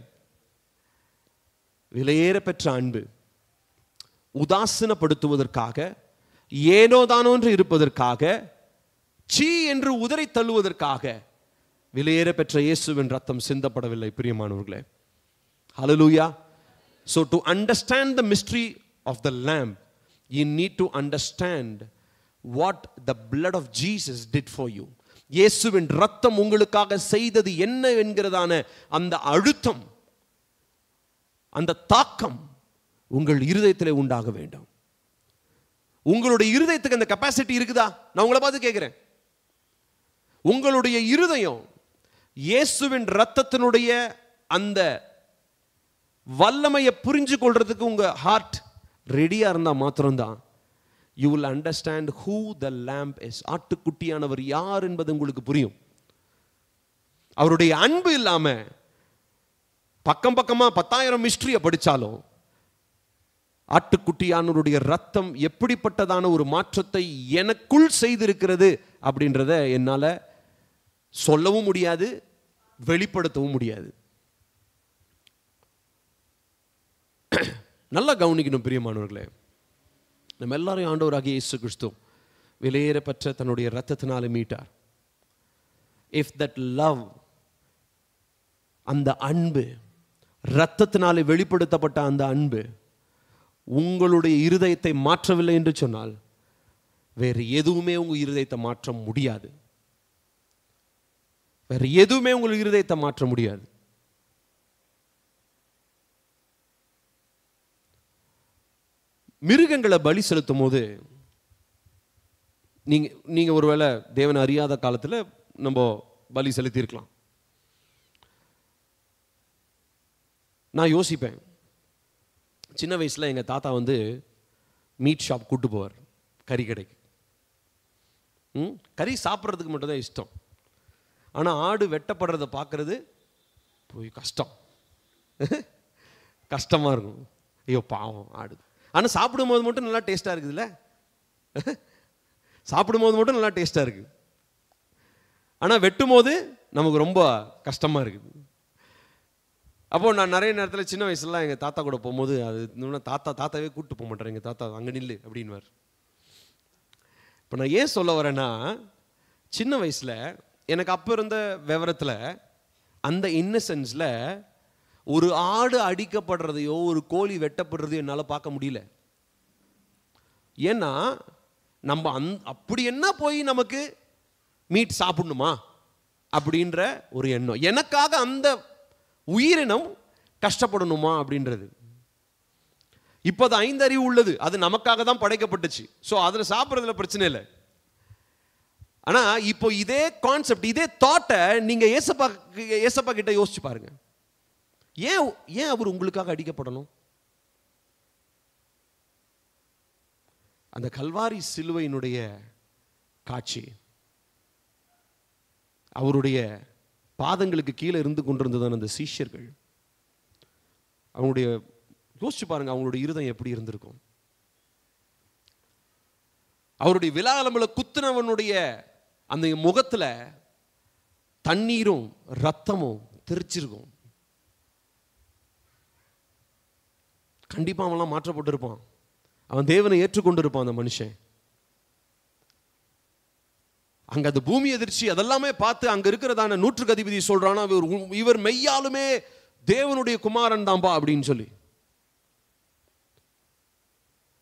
விலையேற பெற்ற அன்பு உதாசீனப்படுத்துவதற்காக, ஏனோதானோ என்று இருப்பதற்காக, சீ என்று உதறி தள்ளுவதற்காக விலையேற பெற்ற இயேசுவின் ரத்தம் சிந்தப்படவில்லை. பிரியமானவர்களே, ஹல்லேலூயா. So to understand the mystery of the lamb, you need to understand what the blood of Jesus did for you. இயேசுவின் ரத்தம் உங்களுக்காக செய்தது என்ன என்கிறதான அந்த அழுத்தம், அந்த தாக்கம் உங்கள் இருதயத்திலே உண்டாக வேண்டும். உங்களுடைய இருதயத்துக்கு அந்த கெப்பாசிட்டி இருக்குதா? நான் உங்களை பார்த்து கேட்கிறேன். உங்களுடைய இருதயம் இயேசுவின் ரத்தத்தினுடைய அந்த வல்லமையை புரிஞ்சு கொள்றதுக்கு உங்க ஹார்ட் ரெடியா இருந்தா மாத்திரம்தான் you will understand who the lamb is. ஆட்டுக்குட்டியானவர் யார் என்பது உங்களுக்கு புரியும். அவருடைய அன்பு இல்லாம பக்கம் பக்கமா 10,000 மிஸ்ட்ரியை படிச்சாலும் ஆட்டுக்குட்டியானவருடைய ரத்தம் எப்படிப்பட்டதான ஒரு மாற்றத்தை எனக்குள் செய்திருக்கிறது அப்படின்றத என்னால சொல்லவும் முடியாது, வெளிப்படுத்தவும் முடியாது. நல்லா கவனிக்கணும் பிரியமானவர்களே. நம்ம எல்லாரையும் ஆண்டவராகிய இயேசு கிறிஸ்து விலையேறப்பெற்ற தன்னுடைய ரத்தத்தினால மீட்டார். இஃப் தட் லவ், அந்த அன்பு, ரத்தத்தினாலே வெளிப்படுத்தப்பட்ட அந்த அன்பு உங்களுடைய இருதயத்தை மாற்றவில்லை என்று சொன்னால் வேறு எதுவுமே உங்க இருதயத்தை மாற்ற முடியாது. வேறு எதுவுமே உங்கள் இருதயத்தை மாற்ற முடியாது. மிருகங்களை பலி செலுத்தும் போது நீங்க ஒருவேளை தேவனை அறியாத காலத்தில் நம்ம பலி செலுத்தி இருக்கலாம். நான் யோசிப்பேன், சின்ன வயசுல எங்க தாத்தா வந்து மீட் ஷாப் கூட்டு போவார், கறி கடைக்கு. கறி சாப்பிட்றதுக்கு மட்டும்தான் இஷ்டம். ஆனா ஆடு வெட்டப்படுறத பார்க்கறது போய் கஷ்டமா இருக்கும். ஐயோ பாவம் ஆடு. ஆனா சாப்பிடும்போது மட்டும் நல்லா டேஸ்டா இருக்குதுல்ல, சாப்பிடும்போது மட்டும் நல்லா டேஸ்டா இருக்கு. ஆனா வெட்டும் போது நமக்கு ரொம்ப கஷ்டமா இருக்குது. அப்போ நான் நிறைய நேரத்தில் சின்ன வயசுலாம் எங்கள் தாத்தா கூட போகும்போது அது தாத்தாவே கூப்பிட்டு போக மாட்டேன். எங்கள் தாத்தா அங்கே நில்லு அப்படின்வார். இப்போ நான் ஏன் சொல்ல வரேன்னா, சின்ன வயசில் எனக்கு அப்போ இருந்த விவரத்தில், அந்த இன்னசென்ஸில் ஒரு ஆடு அடிக்கப்படுறதையோ ஒரு கோழி வெட்டப்படுறதையோ என்னால் பார்க்க முடியல. ஏன்னா நம்ம அப்படி என்ன போய் நமக்கு மீட் சாப்பிடணுமா அப்படின்ற ஒரு எண்ணம், எனக்காக அந்த உயிரினம் கஷ்டப்படணுமா அப்படின்றது. இப்போ அது 5 அறிவு உள்ளது, அது நமக்காக தான் படைக்கப்பட்டுச்சு. ஸோ அதில் சாப்பிட்றதுல பிரச்சனை இல்லை. ஆனா இப்போ இதே கான்செப்ட், இதே தாட்டை நீங்க ஏசப்பா கிட்ட யோசிச்சு பாருங்க. ஏன் அவர் உங்களுக்காக அடிக்கப்படணும்? அந்த கல்வாரி சிலுவையினுடைய காட்சி, அவருடைய பாதங்களுக்கு கீழே இருந்து கொண்டிருந்ததான அந்த சீஷர்கள், அவங்களுடைய யோசிச்சு பாருங்க, அவங்களுடைய இருதயம் எப்படி இருந்திருக்கும். அவருடைய விலாலம்பல குத்துனவனுடைய அந்த முகத்துல தண்ணீரும் ரத்தமும் தெரிச்சிருக்கும். கண்டிப்பா அவன்லாம் மாற்றப்பட்டு இருப்பான். அவன் தேவனை ஏற்றுக்கொண்டு இருப்பான் அந்த மனுஷன். அங்க அந்த பூமி எதிர்ச்சி அதெல்லாமே பார்த்து அங்க இருக்கிறதான நூற்றுக்கு அதிபதி சொல்றானா, இவர் மெய்யாலுமே தேவனுடைய குமாரன் தான்பா அப்படின்னு சொல்லி.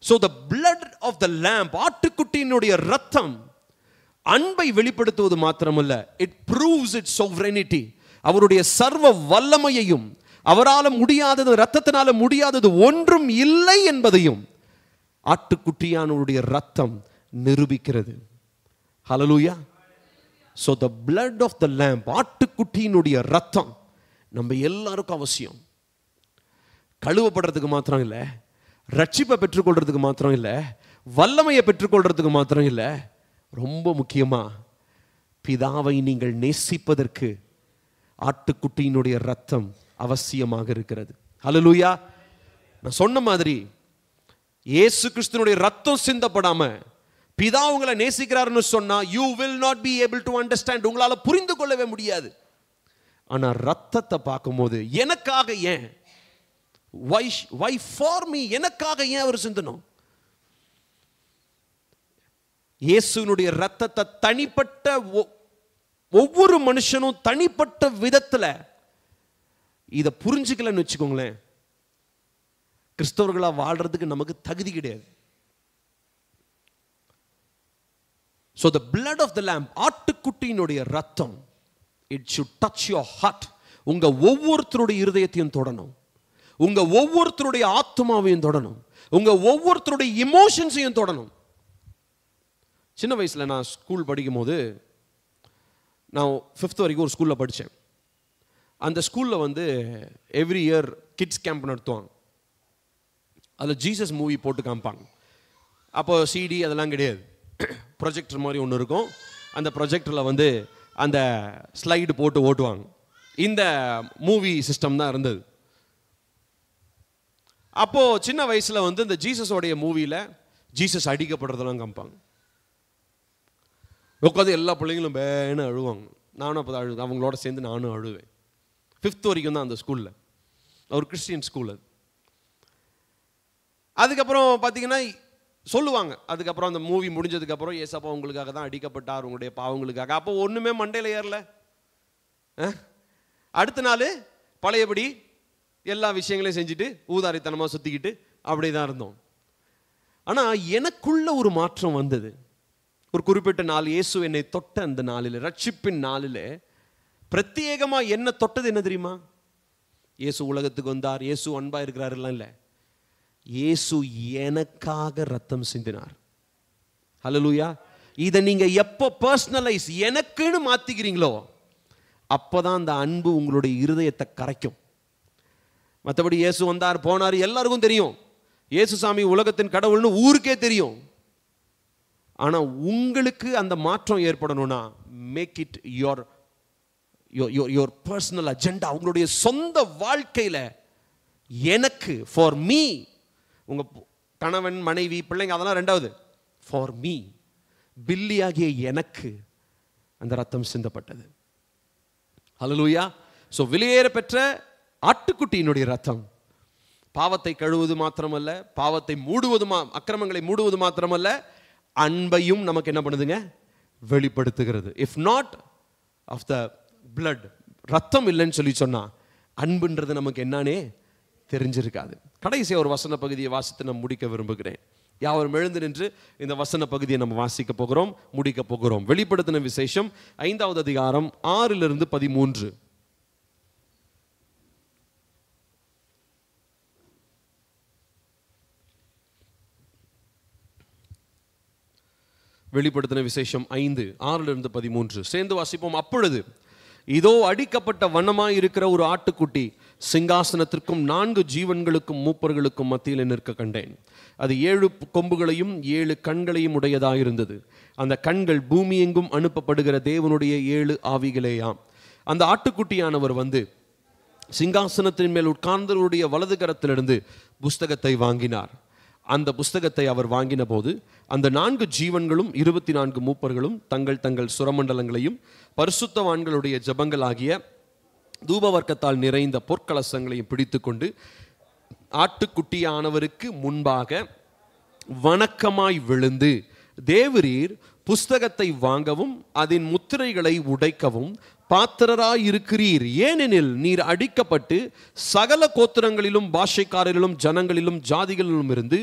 So the blood of the lamb, ஆட்டுக்குட்டியினுடைய ரத்தம் அன்பை வெளிப்படுத்துவது மாத்திரமல்ல, it proves its sovereignty, அவருடைய சர்வ வல்லமையையும், அவரால் முடியாதது, ரத்தத்தினால முடியாதது ஒன்றும் இல்லை என்பதையும் ஆட்டுக்குட்டியானுடைய ரத்தம் நிரூபிக்கிறது. ஹல்லேலூயா. So the blood of the lamb, ஆட்டுக்குட்டியினுடைய ரத்தம் நம்ம எல்லாருக்கும் அவசியம். கழுவப்படுறதுக்கு மாத்திரம் இல்லை, ரட்சிப்பை பெற்றுக்கொள்றதுக்கு மாத்திரம் இல்லை, வல்லமையை பெற்றுக்கொள்றதுக்கு மாத்திரம் இல்லை, ரொம்ப முக்கியமா பிதாவை நீங்கள் நேசிப்பதற்கு ஆட்டுக்குட்டியினுடைய ரத்தம் அவசியமாக இருக்கிறது. ஹல்லேலூயா. நான் சொன்ன மாதிரி இயேசு கிறிஸ்துவினுடைய ரத்தம் சிந்தப்படாம பிதா உங்களை நேசிக்கிறாருன்னு சொன்னா you will not be able to understand, உங்களால புரிந்து கொள்ளவே முடியாது. ஆனா ரத்தத்தை பார்க்கும்போது எனக்காக ஏன் why for me? எனக்காக ஏன் அவர் சிந்தணும்? இயேசுவினுடைய ரத்தத்தை தனிப்பட்ட ஒவ்வொரு மனுஷனும் தனிப்பட்ட விதத்துல இதை புரிஞ்சுக்கலன்னு வச்சுக்கோங்களேன், கிறிஸ்தவர்களா வாழ்றதுக்கு நமக்கு தகுதி கிடையாது. So the blood of the lamb, ஆட்டுக்குட்டியினுடைய ரத்தம், it should touch your heart. உங்க ஒவ்வொருத்தருடைய இருதயத்தையும் தொடணும், உங்க ஒவ்வொருத்தருடைய ஆத்மாவையும் தொடணும், உங்க ஒவ்வொருத்தருடைய இமோஷன்ஸையும் தொடணும். சின்ன வயசுல நான் ஸ்கூல் படிக்கும் போது, நான் 5th வரைக்கும் ஒரு ஸ்கூல்ல படித்தேன். அந்த ஸ்கூல்ல வந்து எவ்ரி இயர் கிட்ஸ் கேம்ப் நடத்துவாங்க. அதில் ஜீசஸ் மூவி போட்டு காமிப்பாங்க. அப்போ சிடி அதெல்லாம் கிடையாது, ப்ரொஜெக்டர் மாதிரி ஒன்று இருக்கும். அந்த ப்ரொஜெக்டரில் வந்து அந்த ஸ்லைடு போட்டு ஓட்டுவாங்க. இந்த மூவி சிஸ்டம் தான் இருந்தது. அப்போது சின்ன வயசில் வந்து இந்த ஜீசஸோடைய மூவியில் ஜீசஸ் அடிக்கப்படுறதெல்லாம் காமிப்பாங்க. உட்காந்து எல்லா பிள்ளைங்களும் பேன்னு அழுவாங்க. நானும் அப்போ தான் அவங்களோட சேர்ந்து நானும் அழுவேன். 5th வரைக்கும் தான் அந்த ஸ்கூலில், ஒரு கிறிஸ்டியன் ஸ்கூல் அது. அதுக்கப்புறம் பார்த்தீங்கன்னா சொல்லுவாங்க, அதுக்கப்புறம் அந்த மூவி முடிஞ்சதுக்கப்புறம் ஏசப்பா உங்களுக்காக தான் அடிக்கப்பட்டார், உங்களுடைய பாவங்களுக்காக. அப்போ ஒன்றுமே மண்டையில் ஏறல. அடுத்த நாள் பழையபடி எல்லா விஷயங்களையும் செஞ்சுட்டு ஊதாரித்தனமாக சுற்றிக்கிட்டு அப்படி தான் இருந்தோம். ஆனால் எனக்குள்ள ஒரு மாற்றம் வந்தது. ஒரு குறிப்பிட்ட நாள் இயேசு என்னை தொட்ட அந்த நாளில், ரட்சிப்பின் நாளில் பிரத்யேகமாக என்ன தொட்டது என்ன தெரியுமா? இயேசு உலகத்துக்கு வந்தார், இயேசு அன்பா இருக்கிறாருலாம் இல்லை, இயேசு எனக்காக ரத்தம் சிந்தினார். ஹல்லேலூயா. இதை நீங்க எப்போ பர்சனலைஸ் எனக்குன்னு மாத்திக்கிறீங்களோ அப்போதான் அந்த அன்பு உங்களுடைய இருதயத்தை கரைக்கும். மற்றபடி இயேசு வந்தார் போனார் எல்லாருக்கும் தெரியும், இயேசு சாமி உலகத்தின் கடவுள்னு ஊருக்கே தெரியும். ஆனா உங்களுக்கு அந்த மாற்றம் ஏற்படணும்னா make it your personal agenda. உங்களுடைய சொந்த வாழ்க்கையில எனக்கு, ஃபார் மீ, உங்க கணவன் மனைவி பிள்ளைங்க அதெல்லாம் ரெண்டாவது, ஃபார் மீ, பில்லியாகிய எனக்கு அந்த ரத்தம் சிந்தப்பட்டது. ஹல்லேலூயா. ஸோ வெளியேற பெற்ற ஆட்டுக்குட்டியினுடைய ரத்தம் பாவத்தை கழுவுவது மாத்திரமல்ல, பாவத்தை மூடுவது, அக்கிரமங்களை மூடுவது மாத்திரமல்ல, அன்பையும் நமக்கு என்ன பண்ணுதுங்க, வெளிப்படுத்துகிறது. If not of the blood, ரத்தம் இல்லைன்னு சொல்லி சொன்னா அன்புன்றது நமக்கு என்னன்னே தெரிஞ்சிருக்காது. கடைசியாக ஒரு வசன பகுதியை வாசித்து நான் முடிக்க விரும்புகிறேன். யாவரும் எழுந்து நின்று இந்த வசன பகுதியை நம்ம வாசிக்க போகிறோம், முடிக்க போகிறோம். வெளிப்படுத்தின விசேஷம் 5வது அதிகாரம் 6 to 13. வெளிப்படுத்தின விசேஷம் 5, 6 to 13 சேர்ந்து வாசிப்போம். அப்பொழுது இதோ அடிக்கப்பட்ட வண்ணமாய் இருக்கிற ஒரு ஆட்டுக்குட்டி சிங்காசனத்திற்கும் 4 ஜீவன்களுக்கும் மூப்பர்களுக்கும் மத்தியில் நிற்க கண்டேன். அது 7 கொம்புகளையும் 7 கண்களையும் உடையதாயிருந்தது. அந்த கண்கள் பூமி எங்கும் அனுப்பப்படுகிற தேவனுடைய 7 ஆவிகளேயாம். அந்த ஆட்டுக்குட்டியானவர் வந்து சிங்காசனத்தின் மேல் உட்கார்ந்தவருடைய வலது கரத்திலிருந்து புஸ்தகத்தை வாங்கினார். அந்த புஸ்தகத்தை அவர் வாங்கின போது அந்த 4 ஜீவன்களும் 24 மூப்பர்களும் தங்கள் தங்கள் சுரமண்டலங்களையும் பரிசுத்தவான்களுடைய ஜபங்களாகிய தூபவர்க்கத்தால் நிறைந்த பொற்கலசங்களையும் பிடித்து கொண்டு ஆட்டுக்குட்டியானவருக்கு முன்பாக வணக்கமாய் விழுந்து, தேவரீர் புஸ்தகத்தை வாங்கவும் அதன் முத்திரைகளை உடைக்கவும் பாத்திரராயிருக்கிறீர். ஏனெனில் நீர் அடிக்கப்பட்டு சகல கோத்திரங்களிலும் பாஷைக்காரரிலும் ஜனங்களிலும் ஜாதிகளிலும் இருந்து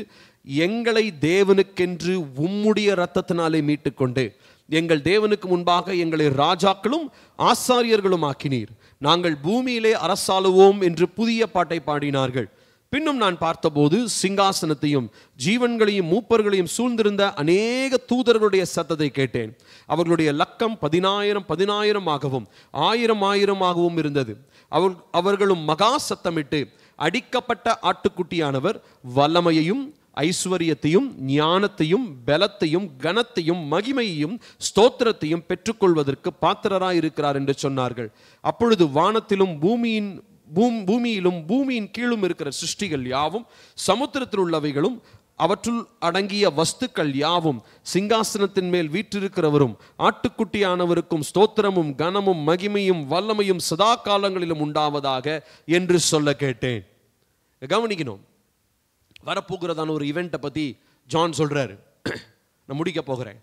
எங்களை தேவனுக்கென்று உம்முடைய இரத்தத்தினாலே மீட்டுக்கொண்டு எங்கள் தேவனுக்கு முன்பாக எங்களை ராஜாக்களும் ஆசாரியர்களும் ஆக்கினீர். நாங்கள் பூமியிலே அரசாளுவோம் என்று புதிய பாட்டை பாடினார்கள். பின்னும் நான் பார்த்தபோது சிங்காசனத்தையும் ஜீவன்களையும் மூப்பர்களையும் சூழ்ந்திருந்த அநேக தூதர்களுடைய சத்தத்தை கேட்டேன். அவர்களுடைய லக்கம் 10,000 1000 இருந்தது. அவர்களும் மகா சத்தமிட்டு, அடிக்கப்பட்ட ஆட்டுக்குட்டியானவர் வல்லமையையும் ஐஸ்வர்யத்தையும் ஞானத்தையும் பலத்தையும் கனத்தையும் மகிமையையும் ஸ்தோத்திரத்தையும் பெற்றுக்கொள்வதற்கு பாத்திரராயிருக்கிறார் என்று சொன்னார்கள். அப்பொழுது வானத்திலும் பூமியிலும் பூமியின் கீழும் இருக்கிற சிருஷ்டிகள் யாவும், சமுத்திரத்தில் உள்ளவைகளும் அவற்றுள் அடங்கிய வஸ்துக்கள் யாவும் சிங்காசனத்தின் மேல் வீற்றிருக்கிறவரும் ஆட்டுக்குட்டியானவருக்கும் ஸ்தோத்திரமும் கனமும் மகிமையும் வல்லமையும் சதா காலங்களிலும் உண்டாவதாக என்று சொல்ல கேட்டேன். கவனிக்கணும். வரப்போகிறதான ஒரு ஈவெண்ட்டை பற்றி ஜான் சொல்றாரு. நான் முடிக்க போகிறேன்.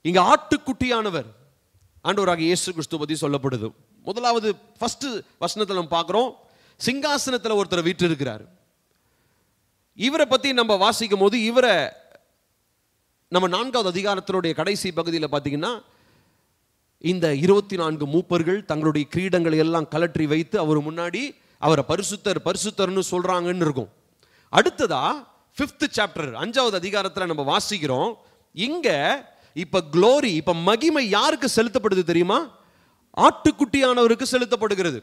இங்க ஆட்டுக்குட்டியானவர் ஆண்டவராகிய இயேசு கிறிஸ்து பற்றி சொல்லப்படுது. முதலாவது ஃபர்ஸ்ட் வசனத்தில் நம்ம பார்க்குறோம், சிங்காசனத்தில் ஒருத்தர் வீற்று இருக்கிறார். இவரை பற்றி நம்ம வாசிக்கும் போது, இவரை நம்ம 4வது அதிகாரத்தினுடைய கடைசி பகுதியில் பார்த்தீங்கன்னா, இந்த 24 மூப்பர்கள் தங்களுடைய கிரீடங்களை எல்லாம் கலற்றி வைத்து அவர் முன்னாடி அவரை பரிசுத்தர் பரிசுத்தர்னு சொல்றாங்கன்னு இருக்கும். அடுத்ததா 5th சாப்டர் 5வது அதிகாரத்தில் நம்ம வாசிக்கிறோம். இங்க இப்ப க்ளோரி, இப்ப மகிமை யாருக்கு செலுத்தப்படுது தெரியுமா? ஆட்டுக்குட்டியானவருக்கு செலுத்தப்படுகிறது.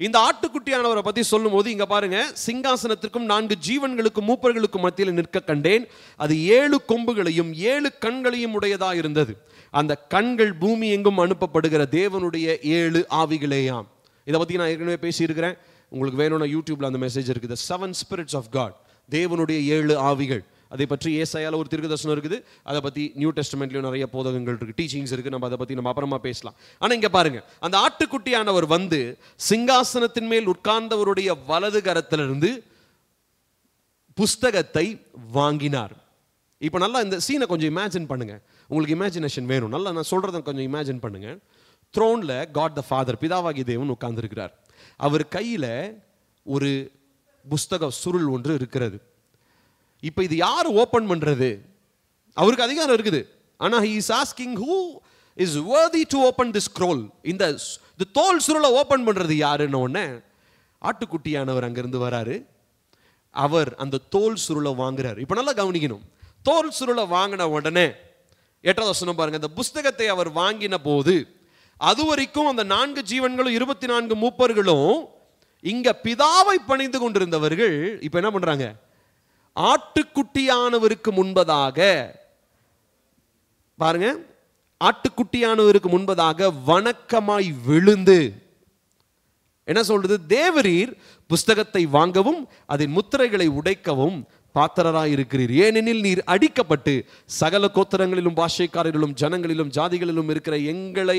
இந்த ஆட்டுக்குட்டியானவரை பத்தி சொல்லும் போது இங்க பாருங்க, சிங்காசனத்திற்கும் 4 ஜீவன்களுக்கும் மூப்பர்களுக்கும் மத்தியில் நிற்க கண்டேன். அது 7 கொம்புகளையும் 7 கண்களையும் உடையதா இருந்தது. அந்த கண்கள் பூமி எங்கும் அனுப்பப்படுகிற தேவனுடைய 7 ஆவிகளேயாம். இதை பத்தி நான் ஏற்கனவே பேசியிருக்கிறேன். உங்களுக்கு வேணும்னா யூடியூப்ல அந்த மெசேஜ் இருக்குது, 7 spirits of God, தேவனுடைய 7 ஆவிகள். அதை பற்றி ஏசாயால ஒரு தீர்க்கதரிசனம் இருக்குது. அதை பற்றி நியூ டெஸ்டமெண்ட்லயும் நிறைய போதகங்கள் இருக்கு, டீச்சிங்ஸ் இருக்கு. நம்ம அதை பற்றி நம்ம அப்புறமா பேசலாம். ஆனா இங்க பாருங்க, அந்த ஆட்டுக்குட்டியானவர் வந்து சிங்காசனத்தின் மேல் உட்கார்ந்தவருடைய வலது கரத்திலிருந்து புஸ்தகத்தை வாங்கினார். இப்போ நல்லா இந்த சீனை கொஞ்சம் இமேஜின் பண்ணுங்க. உங்களுக்கு இமேஜினேஷன் வேணும். நல்லா நான் சொல்றதை கொஞ்சம் இமேஜின் பண்ணுங்க. த்ரோன்ல காட் த ஃபாதர், பிதாவாகிய தேவன் உட்கார்ந்திருக்கிறார். அவர் கையில ஒரு புஸ்தக சுருள் ஒன்று இருக்கிறது. இப்போ இது யார் ஓபன் பண்றது? அவருக்கு அதிகாரம் இருக்குது. ஆனா he is asking who is worthy to open this scroll. இந்த தோல் சுருளை ஓபன் பண்றது யாருன்னு உடனே ஆட்டுக்குட்டியானவர் அங்கிருந்து வராரு. அவர் அந்த தோல் சுருளை வாங்குறாரு. இப்போ நல்லா கவனிக்கணும். தோல் சுருளை வாங்கின உடனே 8வது வசனம் பாருங்க, அந்த புஸ்தகத்தை அவர் வாங்கின போது அதுவரைக்கும் அந்த 4 ஜீவன்களும் 24 மூப்பர்களும் இங்க பிதாவை பணிந்து கொண்டிருந்தவர்கள் இப்ப என்ன பண்றாங்க? ஆட்டுக்குட்டியானவருக்கு முன்பதாக பாருங்க, ஆட்டுக்குட்டியானவருக்கு முன்பதாக வணக்கமாய் விழுந்து என்ன சொல்றது? தேவரீர் புஸ்தகத்தை வாங்கவும் அதன் முத்திரைகளை உடைக்கவும் பாத்திரராய் இருக்கிறீர். ஏனெனில் நீர் அடிக்கப்பட்டு சகல கோத்திரங்களிலும் பாஷைக்காரரிலும் ஜனங்களிலும் ஜாதிகளிலும் இருக்கிற எங்களை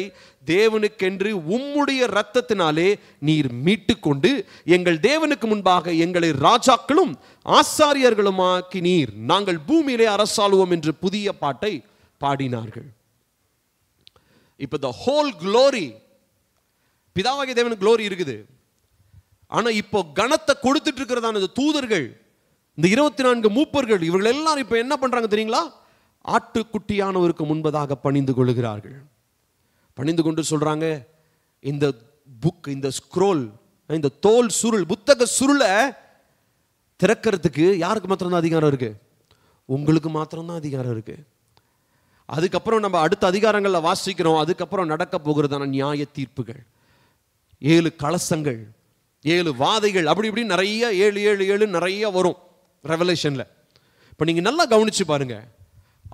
தேவனுக்கென்று உம்முடைய இரத்தத்தினாலே நீர் மீட்டு கொண்டு எங்கள் தேவனுக்கு முன்பாக எங்களை ராஜாக்களும் ஆசாரியர்களுமாக்கி நீர், நாங்கள் பூமியிலே அரசாளுவோம் என்று புதிய பாட்டை பாடினார்கள். இப்ப the whole glory, பிதாவாகிய தேவனுக்கு glory இருக்குது. ஆனா இப்போ கனத்தை கொடுத்துட்டு இருக்கிறதான தூதர்கள், இந்த 24 மூப்பர்கள், இவர்கள் எல்லாரும் இப்ப என்ன பண்றாங்க தெரியுங்களா? ஆட்டுக்குட்டியானவருக்கு முன்பதாக பணிந்து கொள்கிறார்கள். பணிந்து கொண்டு சொல்றாங்க, இந்த புக், இந்த ஸ்க்ரோல், இந்த தோல் சுருள், புத்தக சுருளை திறக்கிறதுக்கு யாருக்கு மாத்திரம் தான் அதிகாரம் இருக்கு? உங்களுக்கு மாத்திரம் தான் அதிகாரம் இருக்கு. அதுக்கப்புறம் நம்ம அடுத்த அதிகாரங்கள்ல வாசிக்கிறோம். அதுக்கப்புறம் நடக்க போகிறதான நியாய தீர்ப்புகள், 7 கலசங்கள், 7 வாதைகள், அப்படி இப்படி நிறைய 7 7 7 நிறைய வரும் ரெவலேஷன்ல. இப்ப நீங்க நல்லா கவனிச்சு பாருங்க.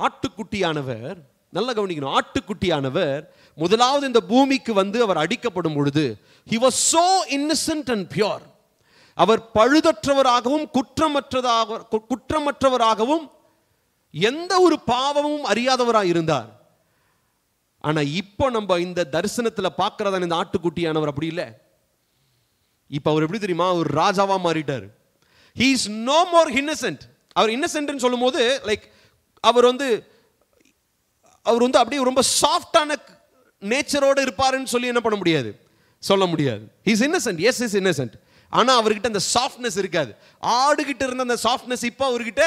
ஆட்டுக்குட்டியானவர், நல்லா கவனிக்கணும், ஆட்டுக்குட்டியானவர் முதலாவது இந்த பூமிக்கு வந்து அவர் அடிக்கப்படும் பொழுது he was so innocent and pure. அவர் பழுதற்றவராகவும் குற்றமற்றவராகவும் எந்த ஒரு பாவமும் அறியாதவராக இருந்தார். ஆனா இப்போ நம்ம இந்த தரிசனத்துல பார்க்கிறதான இந்த ஆட்டுக்குட்டியானவர் அப்படி இல்லை. இப்ப அவர் எப்படி தெரியுமா? ஒரு ராஜாவா மாறிட்டார். he is no more innocent. அவர் இன்னசென்ட்னு சொல்லும்போது லைக் அவர் வந்து அப்படியே ரொம்ப சாஃப்டான நேச்சரோட இருப்பாருன்னு சொல்லி என்ன பண்ண முடியாது, சொல்ல முடியாது. he is innocent, yes he is innocent. ஆனா அவர்கிட்ட அந்த சாஃப்ட்னஸ் இருக்காது. ஆடுகிட்ட இருந்த அந்த சாஃப்ட்னஸ் இப்போ அவர்கிட்ட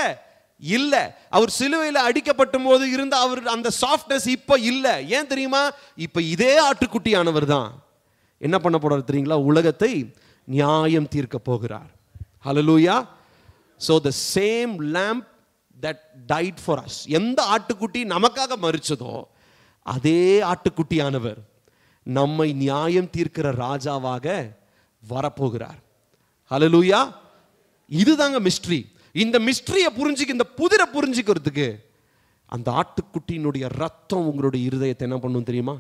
இல்ல. அவர் சிலுவையில் அடிக்கப்படும் போது இருந்த அவர் அந்த சாஃப்ட்னஸ் இப்போ இல்ல. ஏன் தெரியுமா? இப்ப இதே ஆட்டுக்குட்டியானவர் தான் என்ன பண்ண போறார் தெரியுங்களா? உலகத்தை நியாயம் தீர்க்க போகிறார். Hallelujah. So the same lamb that died for us, எந்த ஆட்டுக்குட்டி நமக்காக மரிச்சதோ அதே ஆட்டுக்குட்டியானவர் நம்மை நியாயம் தீர்க்கிற ராஜாவாக வரப்போகிறார். Hallelujah. இதுதாங்க மிஸ்ட்ரி. இந்த மிஸ்ட்ரியை புரிஞ்சுக்க, இந்த புதிரை புரிஞ்சுக்கிறதுக்கு அந்த ஆட்டுக்குட்டியினுடைய ரத்தம் உங்களுடைய இருதயத்தை என்ன பண்ணணும் தெரியுமா?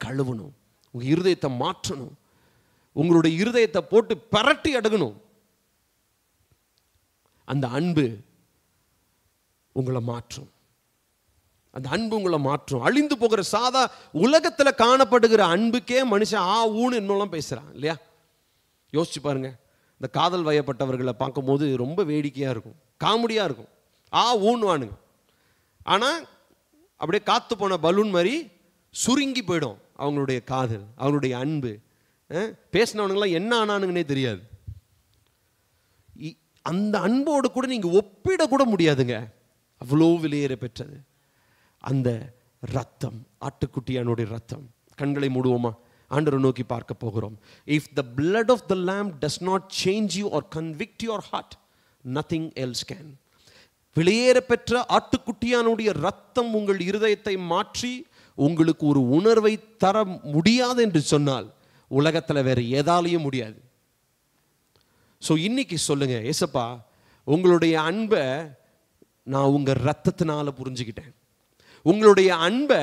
கழுவணும். உங்க இருதயத்தை மாற்றணும். உங்களுடைய இருதயத்தை போட்டு பரட்டி அடங்கணும். அந்த அன்பு உங்களை மாற்றும். அந்த அன்பு உங்களை மாற்றும். அழிந்து போகிற சாதா உலகத்துல காணப்படுகிற அன்புக்கே மனுஷன் ஊன்னு இன்னும் பேசுறான் இல்லையா? யோசிச்சு பாருங்க. இந்த காதல் வயப்பட்டவர்களை பார்க்கும்போது ரொம்ப வேடிக்கையாக இருக்கும், காமெடியாக இருக்கும். ஊன்வானுங்க. ஆனால் அப்படியே காத்து போன பலூன் மாதிரி சுருங்கி போயிடும் அவங்களுடைய காதல், அவங்களுடைய அன்பு. பேசினவனுங்களாம் என்ன ஆனானுங்கன்னே தெரியாது. அந்த அன்போடு கூட நீங்கள் ஒப்பிடக்கூட முடியாதுங்க. அவ்வளோ விலையேற பெற்றது அந்த ரத்தம், ஆட்டுக்குட்டியானுடைய ரத்தம். கண்களை மூடுவோமா? ஆண்டவரை நோக்கி பார்க்க போகிறோம். If the blood of the lamb does not change you or convict your heart, nothing else can. விலையேற பெற்ற ஆட்டுக்குட்டியானுடைய ரத்தம் உங்கள் இருதயத்தை மாற்றி உங்களுக்கு ஒரு உணர்வை தர முடியாது என்று சொன்னால் உலகத்தில் வேற எதாலையும் முடியாது. ஸோ இன்னைக்கு சொல்லுங்க, ஏசப்பா உங்களுடைய அன்பை நான் உங்க ரத்தத்தினால புரிஞ்சுக்கிட்டேன். உங்களுடைய அன்பை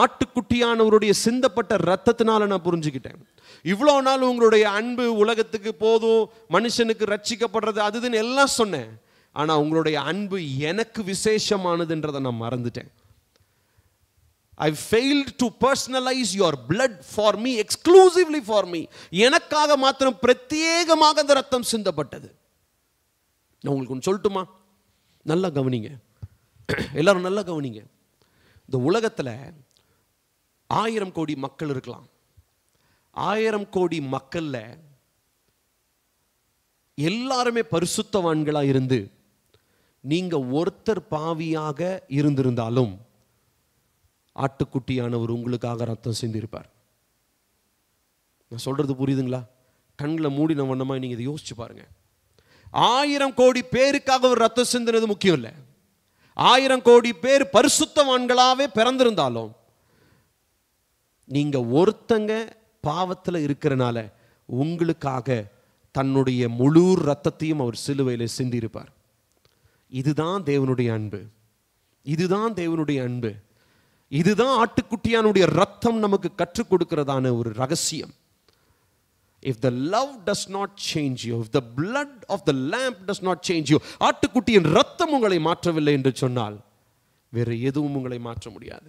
ஆட்டுக்குட்டியானவருடைய சிந்தப்பட்ட ரத்தத்தினால நான் புரிஞ்சுக்கிட்டேன். இவ்வளோ நாள் உங்களுடைய அன்பு உலகத்துக்கு போதும், மனுஷனுக்கு ரட்சிக்கப்படுறது அதுன்னு எல்லாம் சொன்னேன். ஆனால் உங்களுடைய அன்பு எனக்கு விசேஷமானதுன்றதை நான் மறந்துட்டேன். I failed to personalize your blood for me, exclusively for me. எனக்காக மாத்திரம் பிரத்யேகமாக அந்த ரத்தம் சிந்தப்பட்டது. நான் உங்களுக்கு ஒன்று சொல்லட்டுமா? நல்லா கவனிங்க, எல்லாரும் நல்லா கவனிங்க. இந்த உலகத்தில் 1000 கோடி மக்கள் இருக்கலாம். 1000 கோடி மக்கள்ல எல்லாருமே பரிசுத்தவான்களா இருந்து நீங்க ஒருத்தர் பாவியாக இருந்திருந்தாலும் ஆட்டுக்குட்டியானவர் உங்களுக்காக ரத்தம் சிந்திருப்பார். நான் சொல்றது புரியுதுங்களா? கண்களை மூடின வண்ணமா நீங்க இதை யோசிச்சு பாருங்க. 1000 கோடி பேருக்காக ஒரு ரத்தம் சிந்தினது முக்கியம் இல்லை. 1000 கோடி பேர் பரிசுத்தவான்களாவே பிறந்திருந்தாலும் நீங்க ஒருத்தங்க பாவத்தில் இருக்கிறனால உங்களுக்காக தன்னுடைய முழு ரத்தத்தையும் அவர் சிலுவையில் சிந்திருப்பார். இதுதான் தேவனுடைய அன்பு, இதுதான் தேவனுடைய அன்பு, இதுதான் ஆட்டுக்குட்டியானுடைய ரத்தம் நமக்கு கற்றுக் கொடுக்கிறதான ஒரு ரகசியம். If the love does not change you, if the blood of the lamb does not change you, ஆட்டுக்குட்டியின் ரத்தம் உங்களை மாற்றவில்லை என்று சொன்னால் வேற எதுவும் உங்களை மாற்ற முடியாது.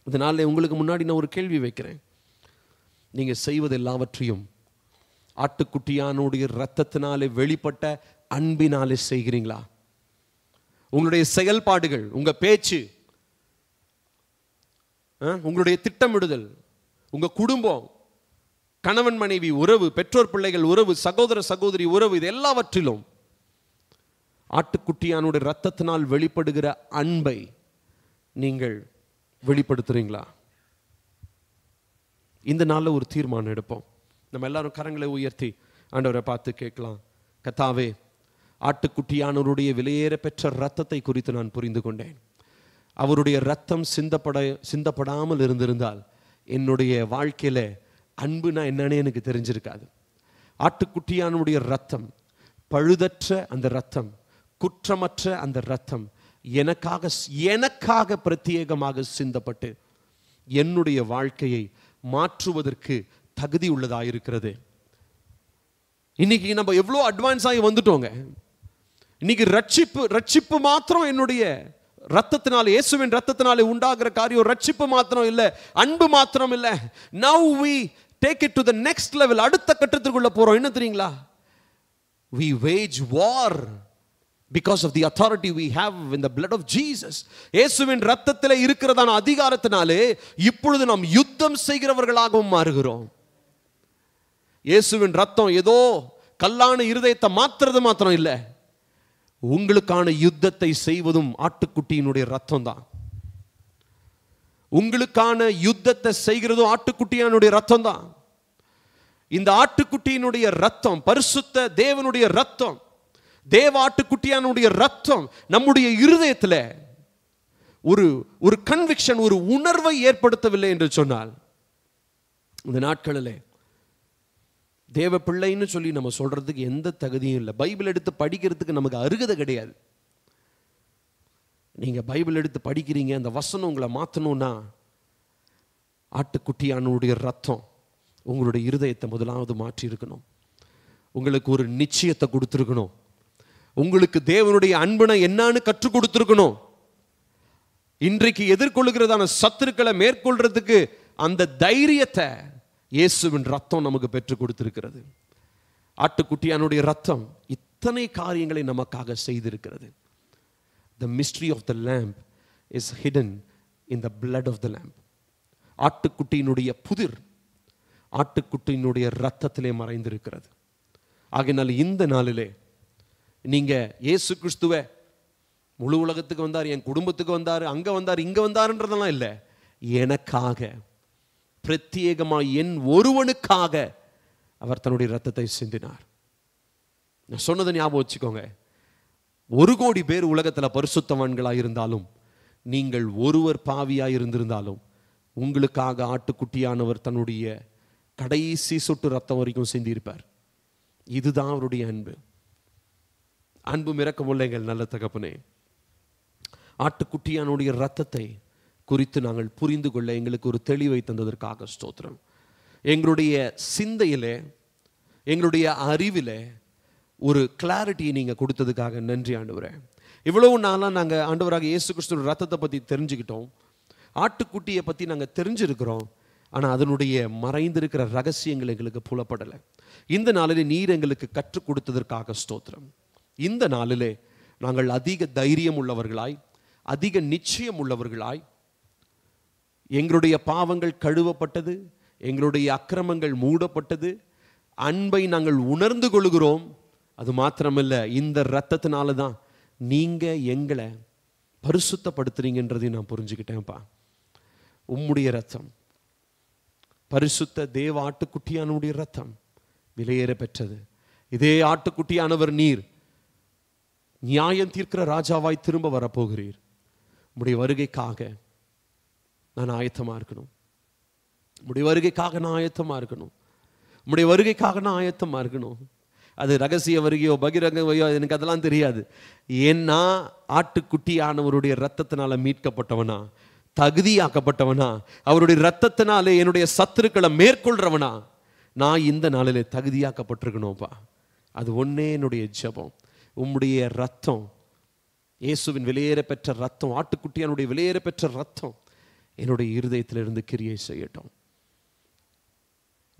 இதனால உங்களுக்கு முன்னாடி நான் ஒரு கேள்வி வைக்கிறேன். நீங்க செய்வது எல்லாவற்றையும் ஆட்டுக்குட்டியானுடைய ரத்தத்தினாலே வெளிப்பட்ட அன்பினாலே செய்கிறீங்களா? உங்களுடைய செயல்பாடுகள், உங்க பேச்சு, உங்களுடைய திட்டமிடுதல், உங்க குடும்பம், கணவன் மனைவி உறவு, பெற்றோர் பிள்ளைகள் உறவு, சகோதர சகோதரி உறவு, இது எல்லாவற்றிலும் ஆட்டுக்குட்டியானுடைய ரத்தத்தினால் வெளிப்படுகிற அன்பை நீங்கள் வெளிப்படுத்துறீங்களா? இந்த நாளில் ஒரு தீர்மானம் எடுப்போம். நம்ம எல்லாரும் கரங்களை உயர்த்தி ஆண்டவரை பார்த்து கேட்கலாம். கர்த்தாவே, ஆட்டுக்குட்டியானவருடைய விலையேற பெற்ற ரத்தத்தை குறித்து நான் புரிந்து கொண்டேன். அவருடைய ரத்தம் சிந்தப்படாமல் இருந்திருந்தால் என்னுடைய வாழ்க்கையில அன்புனா என்னன்னு எனக்கு தெரிஞ்சிருக்காது. ஆட்டுக்குட்டியானுடைய ரத்தம், பழுதற்ற அந்த ரத்தம், குற்றமற்ற அந்த ரத்தம் எனக்காக பிரத்யேகமாக சிந்தப்பட்டு என்னுடைய வாழ்க்கையை மாற்றுவதற்கு தகுதி உள்ளதாயிருக்கிறது. இன்னைக்கு நம்ம எவ்வளோ அட்வான்ஸ் ஆகி வந்துட்டோங்க. இன்னைக்கு ரட்சிப்பு மாத்திரம் என்னுடைய ரத்தத்தினால, இயேசுவின் ரத்தத்தினாலே உண்டாகிற காரியம் ரட்சிப்பு மாத்திரம் இல்லை, அன்பு மாத்திரம் இல்லை. Now we take it to the next level. அடுத்த கட்டத்திற்குள்ள போறோம். என்ன தெரியுங்களா? We wage war because of the authority we have in the blood of Jesus. இயேசுவின் ரத்தத்திலே இருக்கிறதான அதிகாரத்தினாலே இப்பொழுது நாம் யுத்தம் செய்கிறவர்களாகவும் மாறுகிறோம். இயேசுவின் ரத்தம் ஏதோ கல்லான இருதயத்தை மாத்திரம் இல்லை, உங்களுக்கான யுத்தத்தை செய்வதும் ஆட்டுக்குட்டியினுடைய ரத்தம் தான். உங்களுக்கான யுத்தத்தை செய்கிறதும் ஆட்டுக்குட்டியானுடைய ரத்தம் தான். இந்த ஆட்டுக்குட்டியினுடைய ரத்தம், பரிசுத்த தேவனுடைய ரத்தம், தேவ ஆட்டுக்குட்டியானுடைய ரத்தம் நம்முடைய இருதயத்தில் ஒரு கன்விக்ஷன், ஒரு உணர்வை ஏற்படுத்தவில்லை என்று சொன்னால், இந்த நாட்களில் தேவ பிள்ளைன்னு சொல்லி நம்ம சொல்றதுக்கு எந்த தகுதியும் இல்லை. பைபிள் எடுத்து படிக்கிறதுக்கு நமக்கு அருகதை கிடையாது. நீங்க பைபிள் எடுத்து படிக்கிறீங்க, அந்த வசனம் உங்களை மாற்றணும்னா ஆட்டுக்குட்டியானுடைய ரத்தம் உங்களுடைய இருதயத்தை முதலாவது மாற்றி இருக்கணும். உங்களுக்கு ஒரு நிச்சயத்தை கொடுத்துருக்கணும். உங்களுக்கு தேவனுடைய அன்பனை என்னன்னு கற்றுக் கொடுத்துருக்கணும். இன்றைக்கு எதிர்கொள்கிறதான சத்துருக்களை மேற்கொள்றதுக்கு அந்த தைரியத்தை இயேசுவின் ரத்தம் நமக்கு பெற்றுக் கொடுத்திருக்கிறது. ஆட்டுக்குட்டியானுடைய ரத்தம் இத்தனை காரியங்களை நமக்காக செய்திருக்கிறது. The mystery of the lamb is hidden in the blood of the lamb. ஆட்டுக்குட்டியினுடைய புதிர் ஆட்டுக்குட்டியினுடைய ரத்தத்திலே மறைந்திருக்கிறது. ஆகையினால் இந்த நாளிலே நீங்க இயேசு கிறிஸ்துவை முழு உலகத்துக்கு வந்தார், என் குடும்பத்துக்கு வந்தார், அங்க வந்தார், இங்க வந்தாருன்றதெல்லாம் இல்லை, எனக்காக பிரத்யேகமாக என் ஒருவனுக்காக அவர் தன்னுடைய ரத்தத்தை சிந்தினார். நான் சொன்னதை ஞாபகம் வச்சுக்கோங்க. 1 கோடி பேர் உலகத்தில் பரிசுத்தவான்களாக இருந்தாலும், நீங்கள் ஒருவர் பாவியாக இருந்திருந்தாலும், உங்களுக்காக ஆட்டுக்குட்டியானவர் தன்னுடைய கடைசி சொட்டு ரத்தம் வரைக்கும் சிந்தியிருப்பார். இதுதான் அவருடைய அன்பு. அன்பும் இரக்கமுள்ள எங்கள் நல்ல தகப்பனே, ஆட்டுக்குட்டியானுடைய ரத்தத்தை குறித்து நாங்கள் புரிந்து கொள்ள எங்களுக்கு ஒரு தெளிவை தந்ததற்காக ஸ்தோத்திரம். எங்களுடைய சிந்தையிலே, எங்களுடைய அறிவிலே ஒரு கிளாரிட்டியை நீங்கள் கொடுத்ததுக்காக நன்றி ஆண்டவரே. இவ்வளவு நாளாக நாங்கள் ஆண்டவராக இயேசு கிறிஸ்துவின் ரத்தத்தை பற்றி தெரிஞ்சுக்கிட்டோம், ஆட்டுக்குட்டியை பற்றி நாங்கள் தெரிஞ்சிருக்கிறோம். ஆனால் அதனுடைய மறைந்திருக்கிற ரகசியங்கள் எங்களுக்கு புலப்படலை. இந்த நாளிலே நீர் எங்களுக்கு கற்றுக் கொடுத்ததற்காக ஸ்தோத்திரம். இந்த நாளிலே நாங்கள் அதிக தைரியம் உள்ளவர்களாய், அதிக நிச்சயம் உள்ளவர்களாய், எங்களுடைய பாவங்கள் கழுவப்பட்டது, எங்களுடைய அக்கிரமங்கள் மூடப்பட்டது, அன்பை நாங்கள் உணர்ந்து கொள்கிறோம். அது மாத்திரமல்ல, இந்த இரத்தத்தினால தான் நீங்க எங்களை பரிசுத்தப்படுத்துறீங்கன்றதையும் நான் புரிஞ்சுக்கிட்டேன்ப்பா. உம்முடைய ரத்தம், பரிசுத்த தேவ ஆட்டுக்குட்டியானுடைய ரத்தம் விலையேற பெற்றது. இதே ஆட்டுக்குட்டியானவர் நீர் நியாயம் தீர்க்கிற ராஜாவாய் திரும்ப வரப்போகிறீர். உம்முடைய வருகைக்காக நான் ஆயத்தமா இருக்கணும். உம்முடைய வருகைக்காக நான் ஆயத்தமா இருக்கணும். உம்முடைய வருகைக்காக நான் ஆயத்தமா இருக்கணும். அது ரகசிய வருகையோ பகிரங்கவையோ எனக்கு அதெல்லாம் தெரியாது. ஏன்னா ஆட்டுக்குட்டியானவருடைய ரத்தத்தினால மீட்கப்பட்டவனா, தகுதியாக்கப்பட்டவனா, அவருடைய ரத்தத்தினாலே என்னுடைய சத்துருக்களை மேற்கொள்றவனா நான் இந்த நாளிலே தகுதியாக்கப்பட்டிருக்கணும்ப்பா. அது ஒன்னே என்னுடைய ஜெபம். உம்முடைய ரத்தம், இயேசுவின் விலையேற பெற்ற ரத்தம், ஆட்டுக்குட்டியானுடைய விலையேற பெற்ற ரத்தம் என்னுடைய இருதயத்திலிருந்து கிரியை செய்யட்டும்.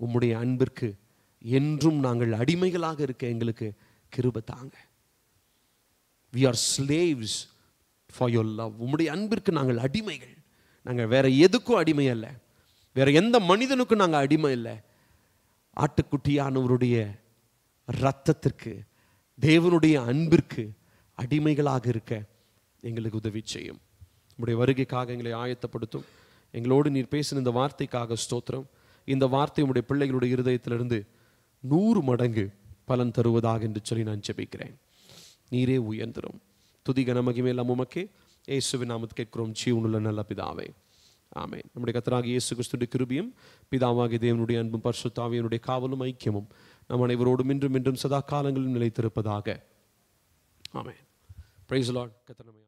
உம்முடைய அன்பிற்கு என்றும் நாங்கள் அடிமைகளாக இருக்க எங்களுக்கு கிருபை தாங்க. We are slaves for your love. உம்முடைய அன்பிற்கு நாங்கள் அடிமைகள். நாங்கள் வேற எதுக்கும் அடிமை அல்ல, வேற எந்த மனிதனுக்கும் நாங்கள் அடிமை இல்லை. ஆட்டுக்குட்டியானவருடைய இரத்தத்திற்கு, தேவனுடைய அன்பிற்கு அடிமைகளாக இருக்க எங்களுக்கு உதவி செய்யும். உம்முடைய வருகைக்காக எங்களை ஆயத்தப்படுத்தும். எங்களோடு நீர் பேசின இந்த வார்த்தைக்காக ஸ்தோத்திரம். இந்த வார்த்தை உம்முடைய பிள்ளைகளுடைய இருதயத்திலிருந்து 100 மடங்கு பலன் தருவதாக என்று சொல்லி நான் ஜெபிக்கிறேன். நீரே உயர்ந்திரும். துதி கன மகிமை எல்லாம் உமக்கே. இயேசுவின் நாமத்தில் கேட்கிறோம் ஜீவனுள்ள நல்ல பிதாவே, ஆமென். நம்முடைய கர்த்தராகிய இயேசு கிறிஸ்துவின் கிருபையும் பிதாவாகிய தேவனுடைய அன்பும் பரிசுத்த ஆவியினுடைய காவலும் ஐக்கியமும் நம் அனைவரோடும் இன்றும் சதா காலங்களிலும் நிலைத்திருப்பதாக. ஆமென். Praise the Lord. கர்த்தர் நம்மை